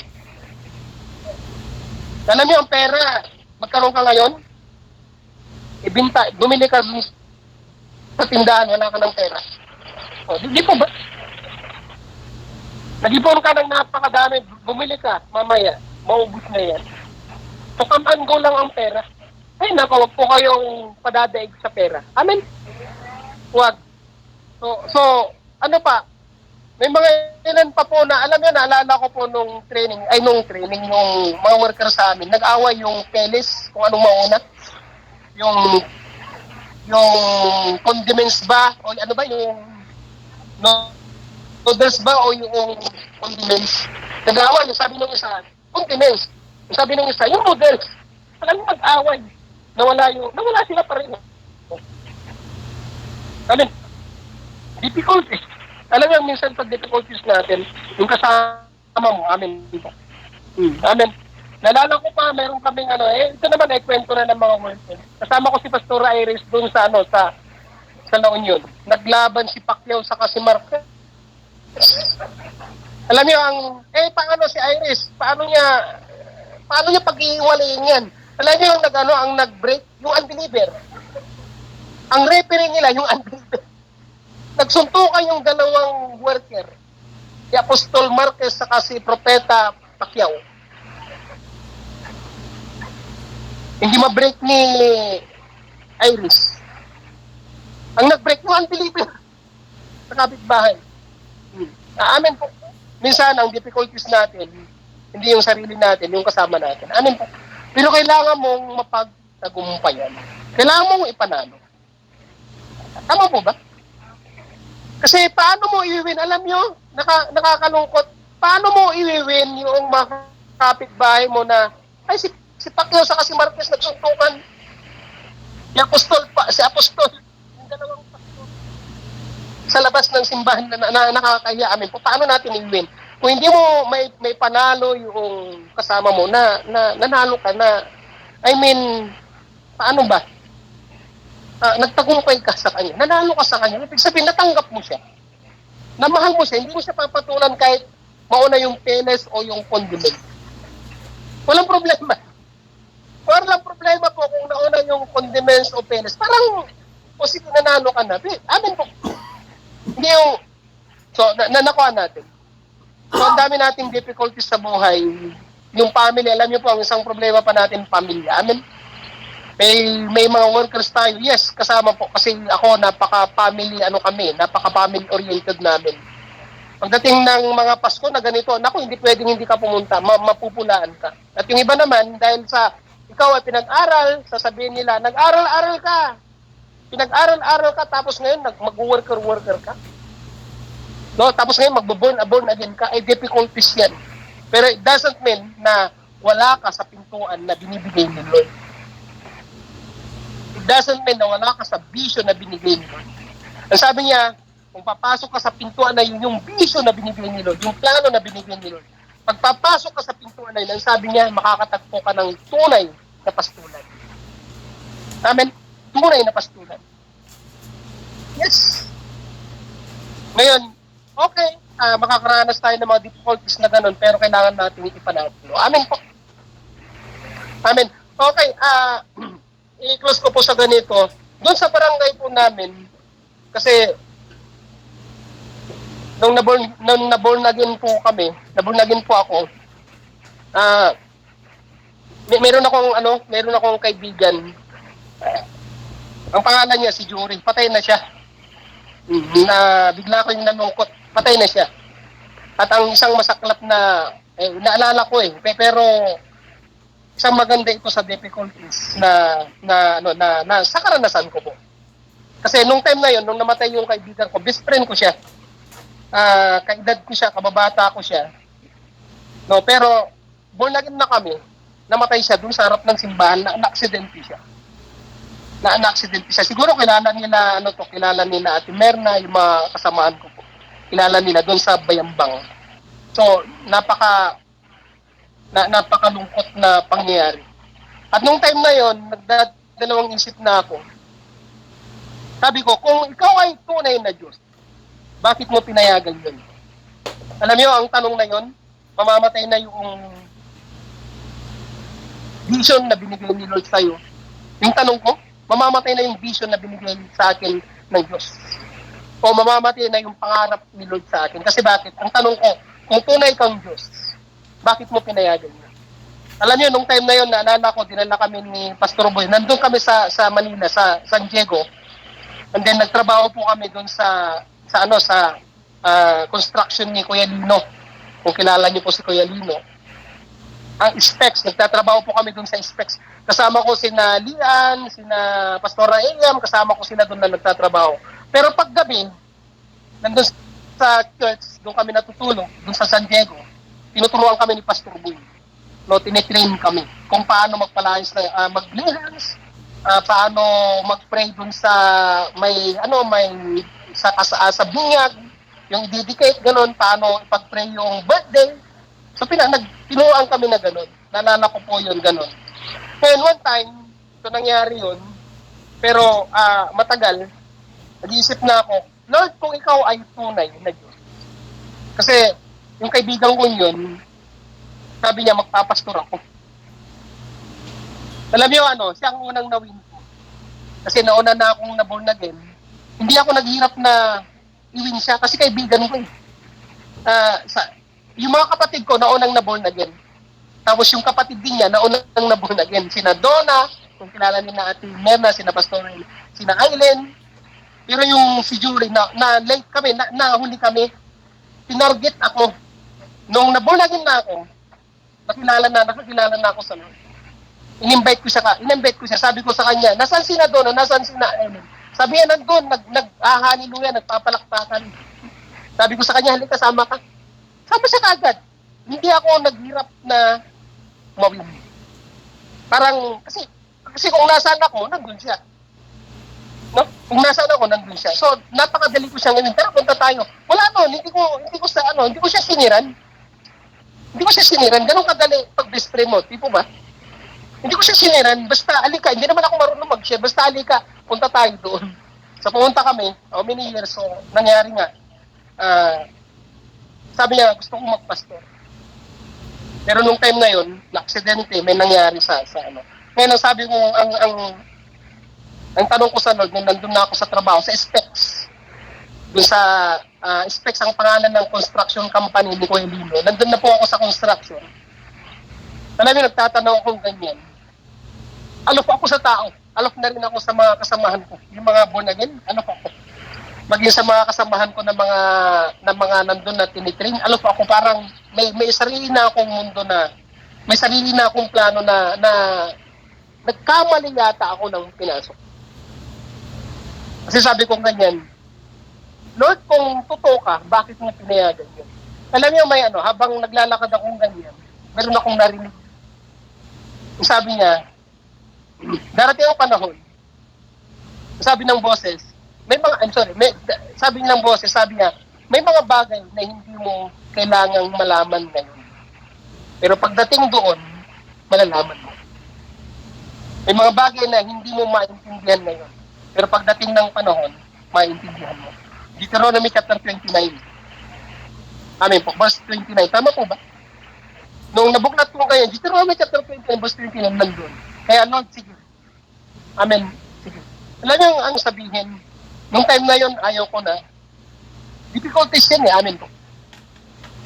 Alam niyo, ang pera, magkaroon ka ngayon, ibinta, bumili ka sa tindahan, wala ka ng pera. O, di po ba? Nag-ipon ka ng napakadami, bumili ka, mamaya, maubos na yan. So, come and go lang ang pera. Ay, nako, wag po kayong padadaig sa pera. Amen? Wag. So, ano pa? May mga ilan pa po na, alam nyo, naalala ko po nung nung mga worker sa amin, nag-away yung pelis, kung anong mauna, yung yung condiments ba, o ano ba, yung noodles ba, o yung condiments. Nag-away, yung sabi nung isa, condiments. Yung sabi nung isa, yung noodles. Alam mo, mag-away. Nawala sila pa rin. Alam, difficulties. Alam mo, minsan pag difficulties natin, yung kasama mo, amin. Amin. Nalala ko pa, meron kaming ito naman kwento na ng mga workers. Kasama ko si Pastor Iris doon sa sa La Union. Naglaban si Pacquiao sa si Marquez. Alam niyo paano si Iris? Paano niya pag-iiwalayin yan? Alam niyo ang nag-break yung unbeliever. Ang referee nila yung unbeliever. Nagsuntukan yung dalawang worker. Si Apostol Marquez saka si Propeta Pacquiao. Hindi ma-break ni Iris. Ang nag-break yung unbeliever sa kapitbahay. Amen po. Minsan, ang difficulties natin, hindi yung sarili natin, yung kasama natin. Amen po. Pero kailangan mong mapagtagumpayan. Kailangan mong ipanalo. Tama po ba? Kasi paano mo i-win? Alam nyo, nakakalungkot. Paano mo i-win yung mga kapitbahay mo na, ay si Pacquiao sa si Marquez nagsuntukan. Si Apostol, yung dalawang pastor, sa labas ng simbahan na nakakahiya amin po. Paano natin i-win? Kung hindi mo may panalo yung kasama mo na nanalo ka na, paano ba? Nagtagumpay ka sa kanya, nanalo ka sa kanya, ibig sabihin, natanggap mo siya. Namahal mo siya, hindi mo siya papatulan kahit mauna yung peles o yung condiment. Walang problema. Walang problema po kung nauna yung condiments o peles. Parang, o sige, nanalo ka na. Amin po. Hindi yung, so, nakuha natin. So, ang dami nating difficulties sa buhay. Yung family, alam niyo po, ang isang problema pa natin, pamilya. Amin. May mga workers tayo. Yes, kasama po. Kasi ako, napaka-family oriented namin. Pagdating ng mga Pasko na ganito, naku, hindi pwedeng hindi ka pumunta. Mapupulaan ka. At yung iba naman, dahil sa ikaw ay pinag-aral, sasabihin nila, nag-aral-aral ka. Pinag-aral-aral ka, tapos ngayon, mag-worker ka. No? Tapos ngayon, mag-born again ka. Ay, difficulties yan. Pero it doesn't mean na wala ka sa pintuan na binibigay ni Lord. It doesn't mean na wala ka sa vision na binigay ni Lord. Ang sabi niya, kung papasok ka sa pintuan na yun, yung vision na binigay ni Lord, yung plano na binigay ni Lord, pagpapasok ka sa pintuan na yun, ang sabi niya, makakatagpo ka ng tunay na pastulan. Amen? Tunay na pastulan. Yes. Ngayon, okay, makakaranas tayo ng mga difficulties na ganun, pero kailangan natin ipanalo. Amen po. Amen. Okay, i-close ko po sa ganito. Doon sa barangay po namin, kasi nung naborn again po ako, meron akong kaibigan. Ang pangalan niya si Jory, patay na siya. Na bigla ko yung nalungkot, patay na siya. At ang isang masaklap na naalala ko pero isang maganda ito sa difficulties na sa karanasan ko po. Kasi nung time na yon, nung namatay yung kaibigan ko, best friend ko siya. Kaedad ko siya, kababata ko siya. No, pero born again na kami, namatay siya dun sa harap ng simbahan, na-aksidente siya. Na-aksidente siya. Siguro kilala nila Ate Merna, yung mga kasamaan ko po. Kilala nila dun sa Bayambang. So, napakalungkot na pangyayari. At nung time na yon, nagdadalawang isip na ako. Sabi ko, kung ikaw ay tunay na Diyos, bakit mo pinayagan yun? Alam niyo, ang tanong na yon, mamamatay na yung vision na binigay ni Lord sa'yo. Yung tanong ko, mamamatay na yung vision na binigay sa akin ng Diyos. O mamamatay na yung pangarap ni Lord sa akin. Kasi bakit? Ang tanong ko, kung tunay kang Diyos, bakit mo pinayagan yun? Alam niyo, nung time na yon, naalala ko, dinala kami ni Pastor Boy. Nandun kami sa Manila, sa San Diego. And then nagtrabaho po kami doon sa construction ni Kuya Lino. Kung kilala niyo po si Kuya Lino. Ang specs, nagtatrabaho po kami dun sa specs. Kasama ko sina Lian, sina Pastora Eliam, kasama ko sila dun na nagtatrabaho. Pero pag gabi, nandun sa church, doon kami natutulog, dun sa San Diego, tinuturuan kami ni Pastor Boy. No, tinitrain kami kung paano magpalayas na maglihans, paano mag-pray dun sa may sa bunyag, yung i-dedicate ganun, paano ipag-pray yung birthday. So tinuruan kami na ganun. Nalala ko po yun ganun. Ngayon one time, ito nangyari yun, pero matagal, nag-iisip na ako, Lord, kung ikaw ay tunay na Diyos. Kasi yung kaibigan ko yun, sabi niya, magpapastor ako. Alam niyo siya ang unang nawin ko. Kasi nauna na akong na-born again. Hindi ako naghirap na iwin siya kasi kaibigan ko eh. Yung mga kapatid ko, naunang na-born again. Tapos yung kapatid din niya, naunang na-born again. Sina Donna, kung kilala ni na Ate Merna, sina Pastor, sina Aileen. Pero yung si Jury, na late kami, nahuli kami, tinarget ako. Nung na-born again na ako, nakakilala na ako sa Lord. In-invite ko siya, sabi ko sa kanya, nasaan si na Donna, nasaan si na Aileen? Sabi niya, nandun, hallelujah, nagpapalakpakan. Sabi ko sa kanya, halika, sama ka. Sama siya kagad. Hindi ako naghirap na mawin. Parang, kasi kung nasaan ako, nandun siya. No? Kung nasaan ako, nandun siya. So, napakadali ko siya ngayon. Tara, punta tayo. Wala hindi ko siya siniran. Hindi ko siya siniran. Ganun kadali pag best friend mo. Tipo ba? Hindi ko siya siniran. Basta, alika. Hindi naman ako marunong mag-share. Basta, alika. Punta tayo doon. So, pumunta kami. Many years. So, nangyari nga. Sabi niya, gusto kong magpastor. Pero nung time na yun, na-aksidente, may nangyari sa Ngayon, ang sabi ko, ang tanong ko sa Lord, nung nandun na ako sa trabaho, sa Specs. Doon sa Specs, ang pangalan ng construction company ni Kuya Lino. Nandun na po ako sa construction. Alam niyo, nagtatanong akong ganyan. Alok ako sa tao. Alok na rin ako sa mga kasamahan ko. Yung mga born again, alok ako. Maging sa mga kasamahan ko na mga nandun na tinitrain, alok ako parang may sarili na akong mundo na, may sarili na akong plano na nagkamali yata ako ng pinasok. Kasi sabi ko ganyan, Lord, kung totoo ka, bakit mo pinayagan yun? Alam niyo, habang naglalakad akong ganyan, meron akong narinig. Sabi niya, darating ang panahon, sabi ng boses, sabi niya, may mga bagay na hindi mo kailangang malaman ngayon. Pero pagdating doon, malalaman mo. May mga bagay na hindi mo maintindihan ngayon. Pero pagdating ng panahon, maintindihan mo. Deuteronomy chapter 29. Amen po, verse 29. Tama po ba? Nung nabuklat ko ngayon, Deuteronomy chapter 29, verse 29, nandun. Kaya Lord, sige. Amen. Sige. Alam niyo ang sabihin, nung time na yun, ayaw ko na. Difficulties yan eh, amen po.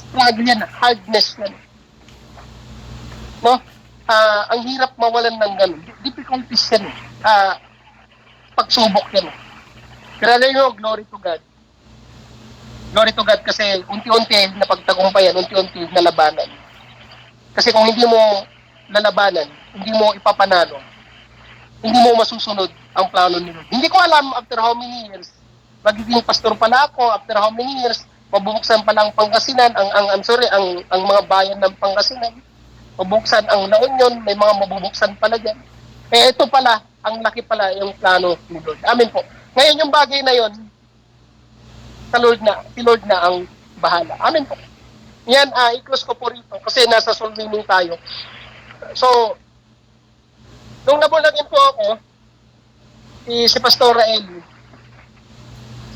Struggle yan, hardness yan. No? Ang hirap mawalan ng ganun. Difficulties yan eh. Pagsubok yan eh. Pero alam nyo, glory to God. Glory to God kasi unti-unti na pagtagumpayan, unti-unti na labanan. Kasi kung hindi mo lalabanan, hindi mo ipapanalo, hindi mo masusunod ang plano nila. Hindi ko alam after how many years, magiging pastor pala ako, after how many years, mabubuksan pala ang Pangasinan, ang mga bayan ng Pangasinan, mabubuksan ang La Union, may mga mabubuksan pala dyan. Ito pala, ang laki pala yung plano ni Lord. Amen po. Ngayon yung bagay na yon, si Lord na ang bahala. Amen po. Yan, i-close ko po rito kasi nasa soul winning tayo. So, nung nabulagin po ako, si Pastora Eli,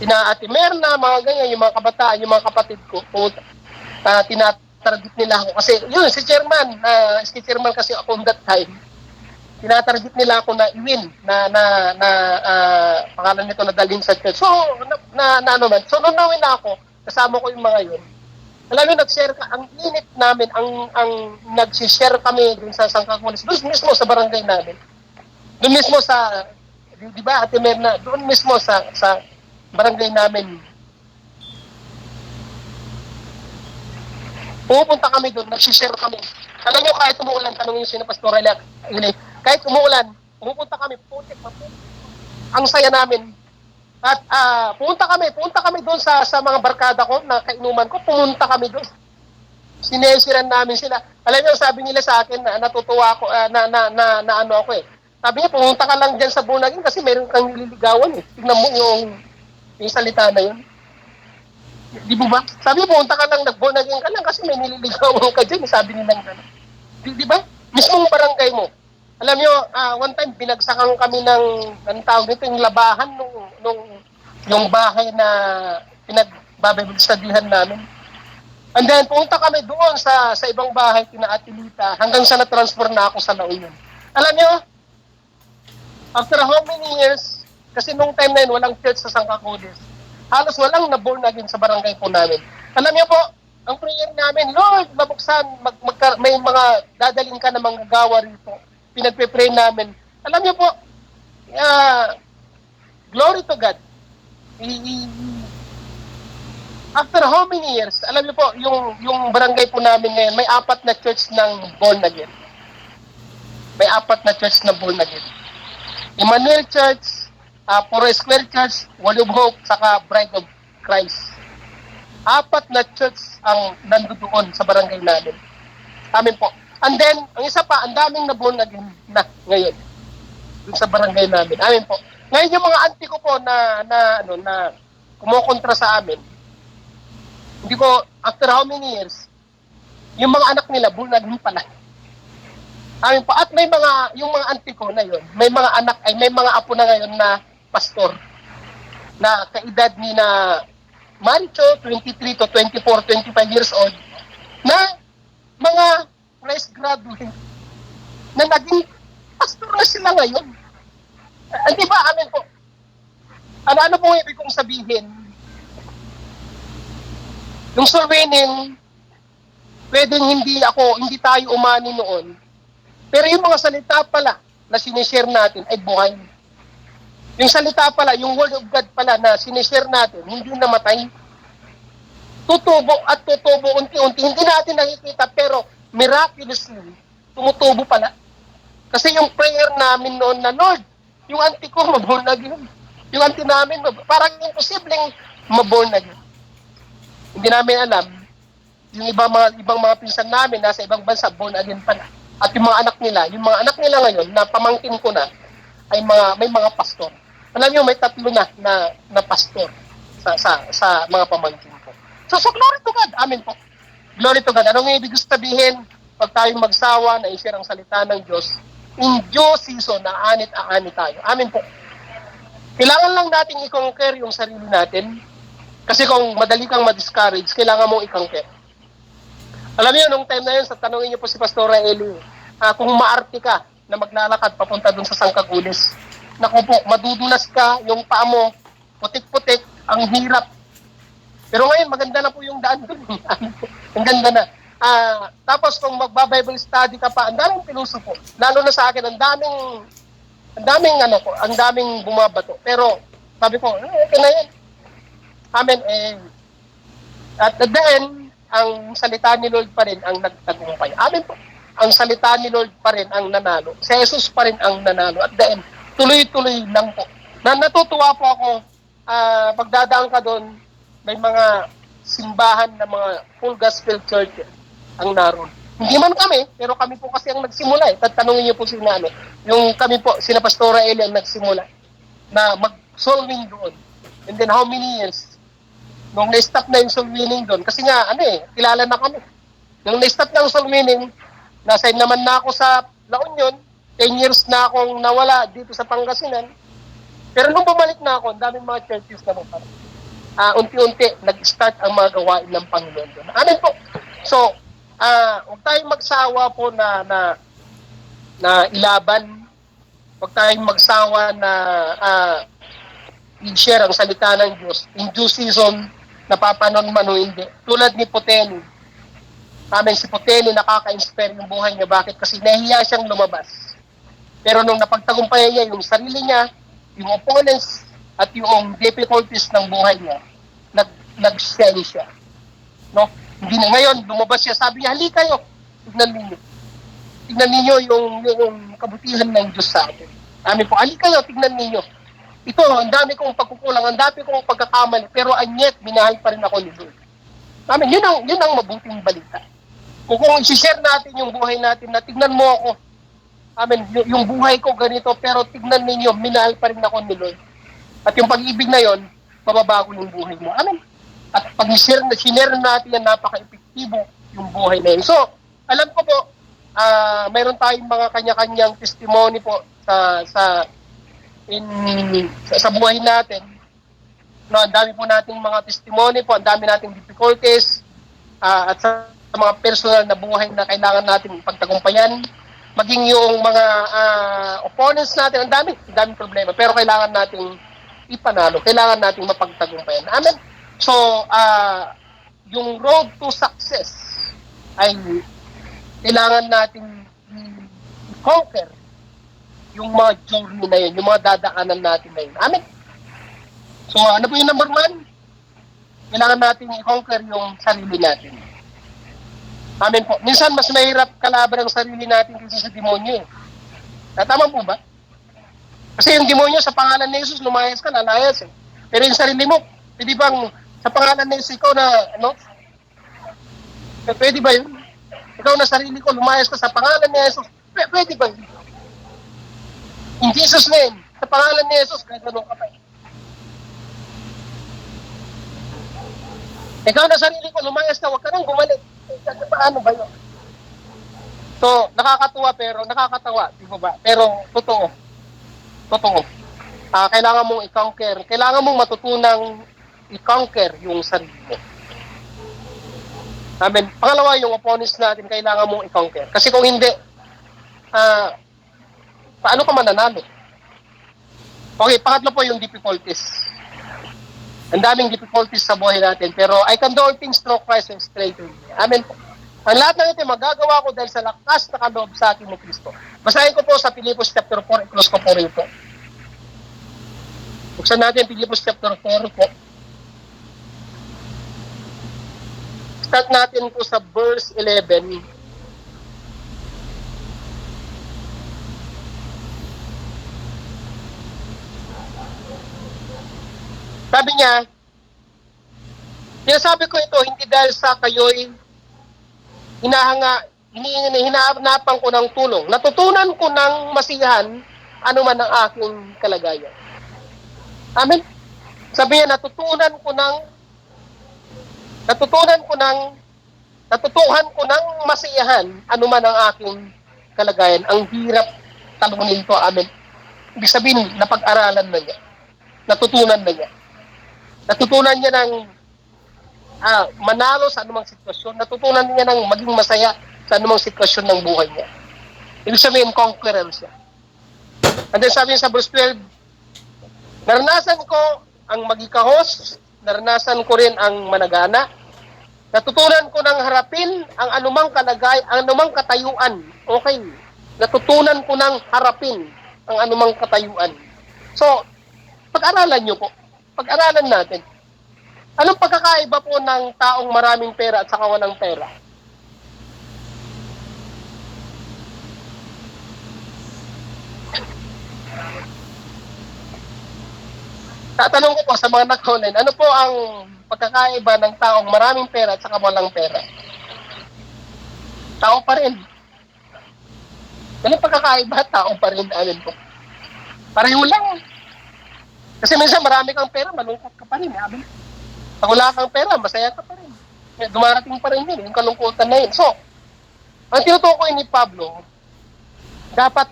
sina Ate Merna, mga ganyan, yung mga kabataan, yung mga kapatid ko, tinatarget nila ako. Kasi yun, si chairman kasi ako on that time, tinatarget nila ako na i-win, pangalan nito na dalhin sa church. So, so nung nawin na ako, kasama ko yung mga yun. Alam mo, nag-share ka, ang init namin, ang nag-share kami dun sa Sangkakulis, doon mismo sa barangay namin. Doon mismo sa, di ba, Ate Merna, doon mismo sa barangay namin. Pumupunta kami doon, nagsishare kami. Alam nyo, kahit umuulan, tanongin nyo sino Pastor Eli, kahit umuulan, pumupunta kami, putik. Ang saya namin. At pumunta kami doon sa mga barkada ko, na kainuman ko, pumunta kami doon. Sinesiran namin sila. Alam niyo, sabi nila sa akin, na natutuwa ako, na ano ako eh. Sabi niya, pumunta ka lang dyan sa Bunagin kasi meron kang nililigawan eh. Tignan mo yung salita na yun. Di ba? Sabi niya, pumunta ka lang, nag-Bunagin ka lang kasi may nililigawan ka dyan. Sabi nilang gano'n. Di ba? Mismong barangay mo. Alam niyo, one time, binagsakan kami ng tawag nito, yung labahan yung bahay na pinagbabibilistudihan namin. And then, pumunta kami doon sa ibang bahay, kina Atilita, hanggang sa na-transfer na ako sa La Union. Alam niyo, after how many years, kasi nung time na yun, walang church sa Sangkakulis. Halos walang na-born again sa barangay po namin. Alam niyo po, ang prayer namin, Lord, mabuksan, may mga dadaling ka na mga gawa rito. Pinagpe-pray namin. Alam niyo po, glory to God. After how many years, alam niyo po, yung barangay po namin ngayon, may 4 na church ng born again. May 4 na church na born again. Emmanuel Church, Puro Square Church, Wall of Hope, saka Bride of Christ. 4 na church ang nandoon sa barangay namin. Amin po. And then, ang isa pa, ang daming na born again na ngayon. Dun sa barangay namin. Amin po. Ngayon yung mga auntie ko po na kumukontra sa amin, hindi ko, after how many years, yung mga anak nila, born again pala. Amin po. At may yung mga auntie ko na yun, may mga apo na ngayon na pastor, na kaedad ni na Maricho, 23 to 24, 25 years old, na mga fresh graduate, na naging pastor na sila ngayon. Di ba, amin po? Ano po ibig kong sabihin? Yung soul winning, pwedeng hindi tayo umani noon. Pero yung mga salita pala na sinishare natin ay buhay. Yung salita pala, yung word of God pala na sinishare natin, hindi namatay. Tutubo at tutubo unti-unti. Hindi natin nakikita pero miraculously, tumutubo pala. Kasi yung prayer namin noon na, Lord, yung auntie ko maborn again. Yung auntie namin, parang imposibleng maborn again. Hindi namin alam, yung ibang mga pinsan namin nasa ibang bansa, born again pala. At yung mga anak nila ngayon, na pamangkin ko na, ay may mga pastor. Alam nyo, may 3 na pastor sa mga pamangkin ko. So glory to God. Amen po. Glory to God. Anong ibig sabihin? Pag tayo magsawa na i-share ang salita ng Diyos, in due season, na anit tayo. Amen po. Kailangan lang natin i-conquer yung sarili natin. Kasi kung madali kang ma-discourage, kailangan mong i-conquer. Alam niyo, nung time na yun, tanongin niyo po si Pastora Eli, kung maarte ka na maglalakad papunta dun sa Sangkagulis, naku po, madudulas ka, yung paa mo, putik-putik, ang hirap. Pero ngayon, maganda na po yung daan dun. Ang ganda na. Tapos kung magba-Bible study ka pa, ang daming pinuso po. Lalo na sa akin, ang daming bumabato. Pero sabi ko, okay na yan. Amen. At the end, ang salita ni Lord pa rin ang nagtagumpay. Amen po. Ang salita ni Lord pa rin ang nanalo. Si Jesus pa rin ang nanalo. At the end, tuloy-tuloy lang po. Natutuwa po ako, pagdadaan ka doon, may mga simbahan na mga full gospel church ang naroon. Hindi man kami, pero kami po kasi ang nagsimula. Tatanungin niyo po yung kami po, sina Pastora Eli ang nagsimula na mag-soul win doon. And then how many years? Nung na-stop na yung soul winning doon, kasi nga, kilala na kami. Nung na-stop na yung soul winning, nasa naman na ako sa La Union, 10 years na akong nawala dito sa Pangasinan. Pero nung bumalik na ako, ang daming mga churches na mukha. Unti-unti, nag-start ang mga gawain ng Panginoon doon. Amen po. So, huwag tayong magsawa po na ilaban. Huwag tayong magsawa na i-share ang salita ng Diyos. In due season, napapanon man o hindi. Tulad ni Poteni. Si Poteni nakaka-inspire yung buhay niya. Bakit? Kasi nahiya siyang lumabas. Pero nung napagtagumpayan niya yung sarili niya, yung opponents, at yung difficulties ng buhay niya, nag-shine siya. No? Hindi na ngayon, lumabas siya, sabi niya, halika kayo, tignan ninyo. Tignan ninyo yung kabutihan ng Diyos sa atin. Amin po, halika kayo, tignan ninyo. Ito, ang dami kong pagkukulang, ang dami kong pagkakamali, pero anyet, minahal pa rin ako ni Lord. Amin, yun ang mabuting balita. Kung isi-share natin yung buhay natin, na tignan mo ako, amin, yung buhay ko ganito, pero tignan ninyo, minahal pa rin ako ni Lord. At yung pag-ibig na yon, mababago yung buhay mo. Amin. At pag sinare natin yan, napaka-epektibo yung buhay na yun. So, alam ko po, mayroon tayong mga kanya-kanyang testimony po sa buhay natin. No, ang dami po nating mga testimony po, ang dami nating difficulties, at sa mga personal na buhay na kailangan natin pagtagumpayan. Maging yung mga opponents natin, ang daming problema, pero kailangan nating ipanalo, kailangan nating mapagtagumpayan. Amen. So, yung road to success ay kailangan nating i-conquer yung mga journey na yun, yung mga dadaanan natin na yun. Amen. So, ano po yung number 1? Kailangan natin i-conquer yung sarili natin. Amen po. Minsan, mas mahirap kalaban ang sarili natin kaysa sa demonyo. Tama po ba? Kasi yung demonyo, sa pangalan ni Jesus, lumayas ka, lalayas eh. Pero yung sarili mo, pwede bang sa pangalan ni Jesus, ikaw na, ano? Pwede ba yun? Ikaw na sarili ko, lumayas ka sa pangalan ni Jesus. Pwede ba yun? In Jesus' name, sa pangalan ni Jesus, kahit ano ka pa eh. Ikaw na sarili ko, lumayas ka, huwag ka nang gumalik. Paano ba yun? So, nakakatawa, di ba? Pero, totoo. Kailangan mong i-conquer, kailangan mong matutunang i-conquer yung sarili mo. Amen. Pangalawa, yung opponents natin, kailangan mong i-conquer. Kasi kung hindi, paano ka mananalo? Okay, pangatlo po yung difficulties. Ang daming difficulties sa buhay natin, pero I can do all things through Christ who strengthens me. Amen po. Ang lahat ng ito, magagawa ko dahil sa lakas na kaloob sa akin ni Kristo. Basahin ko po sa Pilipos chapter 4, i-close ko po rito. Buksan natin Pilipos chapter 4 po. Start natin po sa verse 11. Sabi niya, sinasabi ko ito, hindi dahil sa kayo'y hinahanapan ko ng tulong. Natutunan ko ng masiyahan anuman ang aking kalagayan. Amen? Sabi niya, natutuhan ko ng masiyahan anuman ang aking kalagayan. Ang hirap talunin ko. Amen? Ibig sabihin, napag-aralan na niya. Natutunan na niya. Natutunan niya ng manalo sa anumang sitwasyon. Natutunan niya ng maging masaya sa anumang sitwasyon ng buhay niya. Ibig sabihin, conqueror siya. And then sabi niya sa verse 12, naranasan ko ang magikahos, naranasan ko rin ang managana, natutunan ko ng harapin ang anumang anumang katayuan. Okay. Natutunan ko ng harapin ang anumang katayuan. So, pag-aralan niyo po. Pag-aralan natin. Anong pagkakaiba po ng taong maraming pera at saka walang pera? Tatanong ko po sa mga nag-online, ano po ang pagkakaiba ng taong maraming pera at saka walang pera? Tao pa rin. Anong pagkakaiba? Tao pa rin. Alin po? Pareho lang. Kasi minsan marami kang pera, malungkot ka pa rin. Pag wala kang pera, masaya ka pa rin. Dumarating pa rin yun, yung kalungkutan na yun. So, ang tinutukoy ni Pablo, dapat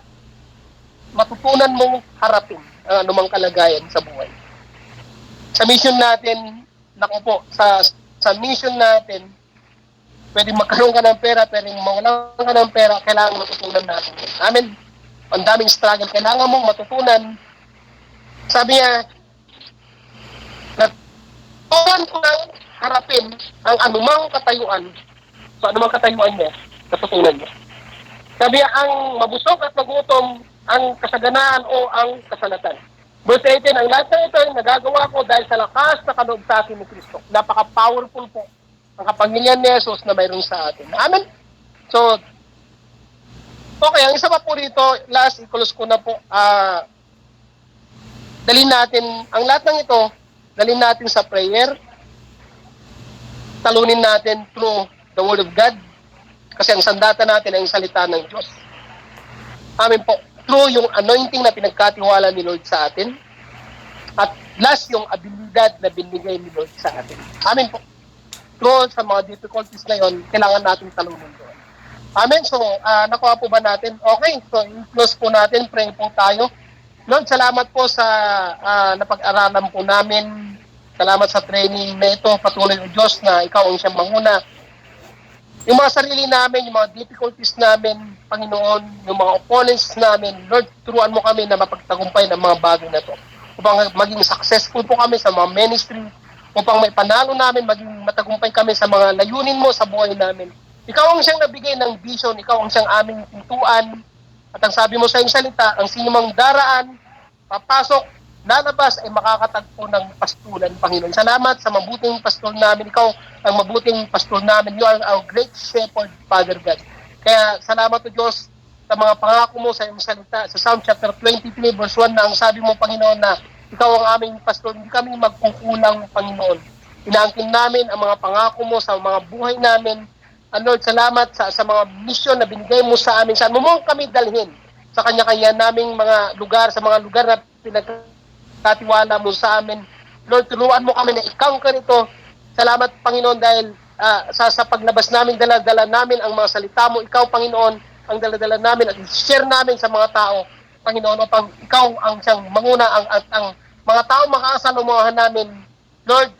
matutunan mong harapin ang anumang kalagayan sa buhay. Sa mission natin, naku po, sa mission natin, pwede magkaroon ka ng pera, pwede mawalan ka ng pera, kailangan matutunan natin. Amen. Ang daming struggle, kailangan mong matutunan. Sabi niya, natutunan ko ng harapin ang anumang katayuan. So, anumang katayuan niya, natutunan niya. Sabi niya, ang mabusog at magutom, ang kasaganaan o ang kasalatan. Verse 18, ang lahat ng ito ay nagagawa ko dahil sa lakas na kaloob sa akin ni Kristo. Napaka-powerful po ang kapangyarihan ni Jesus na mayroon sa atin. Amen? So, okay, ang isa pa po rito, last, i-close ko na po, dalhin natin, ang lahat ng ito, dalhin natin sa prayer, talunin natin through the Word of God, kasi ang sandata natin ay ang salita ng Diyos. Amen po. Through yung anointing na pinagkatiwala ni Lord sa atin, at last, yung abilidad na binigay ni Lord sa atin. Amen po. Through sa mga difficulties ngayon, kailangan natin talunin doon. Amen. So, nakuha po ba natin? Okay. So, i-close po natin. Pray po tayo. Lord, salamat po sa napag-aralan po namin. Salamat sa training na ito. Patuloy o Diyos na ikaw ang siyang manguna. Yung mga sarili namin, yung mga difficulties namin, Panginoon, yung mga opponents namin, Lord, turuan mo kami na mapagtagumpay ng mga bagay na ito. Upang maging successful po kami sa mga ministry, upang may panalo namin, maging matagumpay kami sa mga layunin mo sa buhay namin. Ikaw ang siyang nabigay ng vision, ikaw ang siyang aming pintuan, at ang sabi mo sa iyong salita, ang sinumang daraan, papasok, lalabas, ay makakatagpo ng pastulan, Panginoon. Salamat sa mabuting pastor namin, ikaw ang mabuting pastor namin, you are our great shepherd, Father God. Kaya salamat o Diyos, sa mga pangako mo sa iyong salita, sa Psalm chapter 23, verse 1 na ang sabi mo, Panginoon, na ikaw ang aming pastor, hindi kami magkukulang, Panginoon. Inaangkin namin ang mga pangako mo sa mga buhay namin. And Lord, salamat sa mga mission na binigay mo sa amin. Saan mo kami dalhin sa kanya-kanya naming mga lugar, sa mga lugar na pinagkatiwala mo sa amin. Lord, turuan mo kami na i-conquer ito. Salamat, Panginoon, dahil sa paglabas namin, dala-dala namin ang mga salita mo. Ikaw, Panginoon, ang dala-dala namin at i-share namin sa mga tao, Panginoon, upang ikaw ang siyang manguna, ang mga tao makakasalumahan namin. Lord,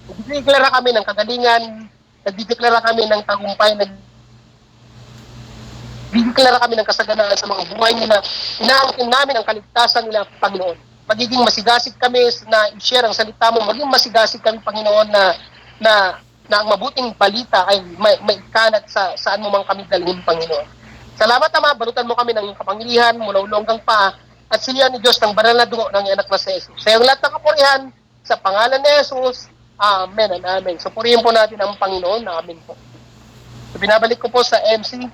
nagdideklara kami ng kagalingan, nagdideklara kami ng tagumpay, nagdideklara kami ng kasaganaan sa mga buhay nila. Inaangkin namin ang kaligtasan nila, Panginoon. Magiging masigasig kami na i-share ang salita mo, maging masigasig kami, Panginoon, na ang mabuting balita ay may kanat sa saan mo mang kami dalhin, Panginoon. Salamat, Ama, balutan mo kami ng iyong kapangyarihan mula ulo hanggang paa at silihan ni Diyos ng banal na dugo ng anak na si Jesus. Sa iyong lahat ng kapurihan, sa pangalan ni Jesus, Amen and Amen. So, purihin po natin ang Panginoon. Amen po. So, binabalik ko po sa MC.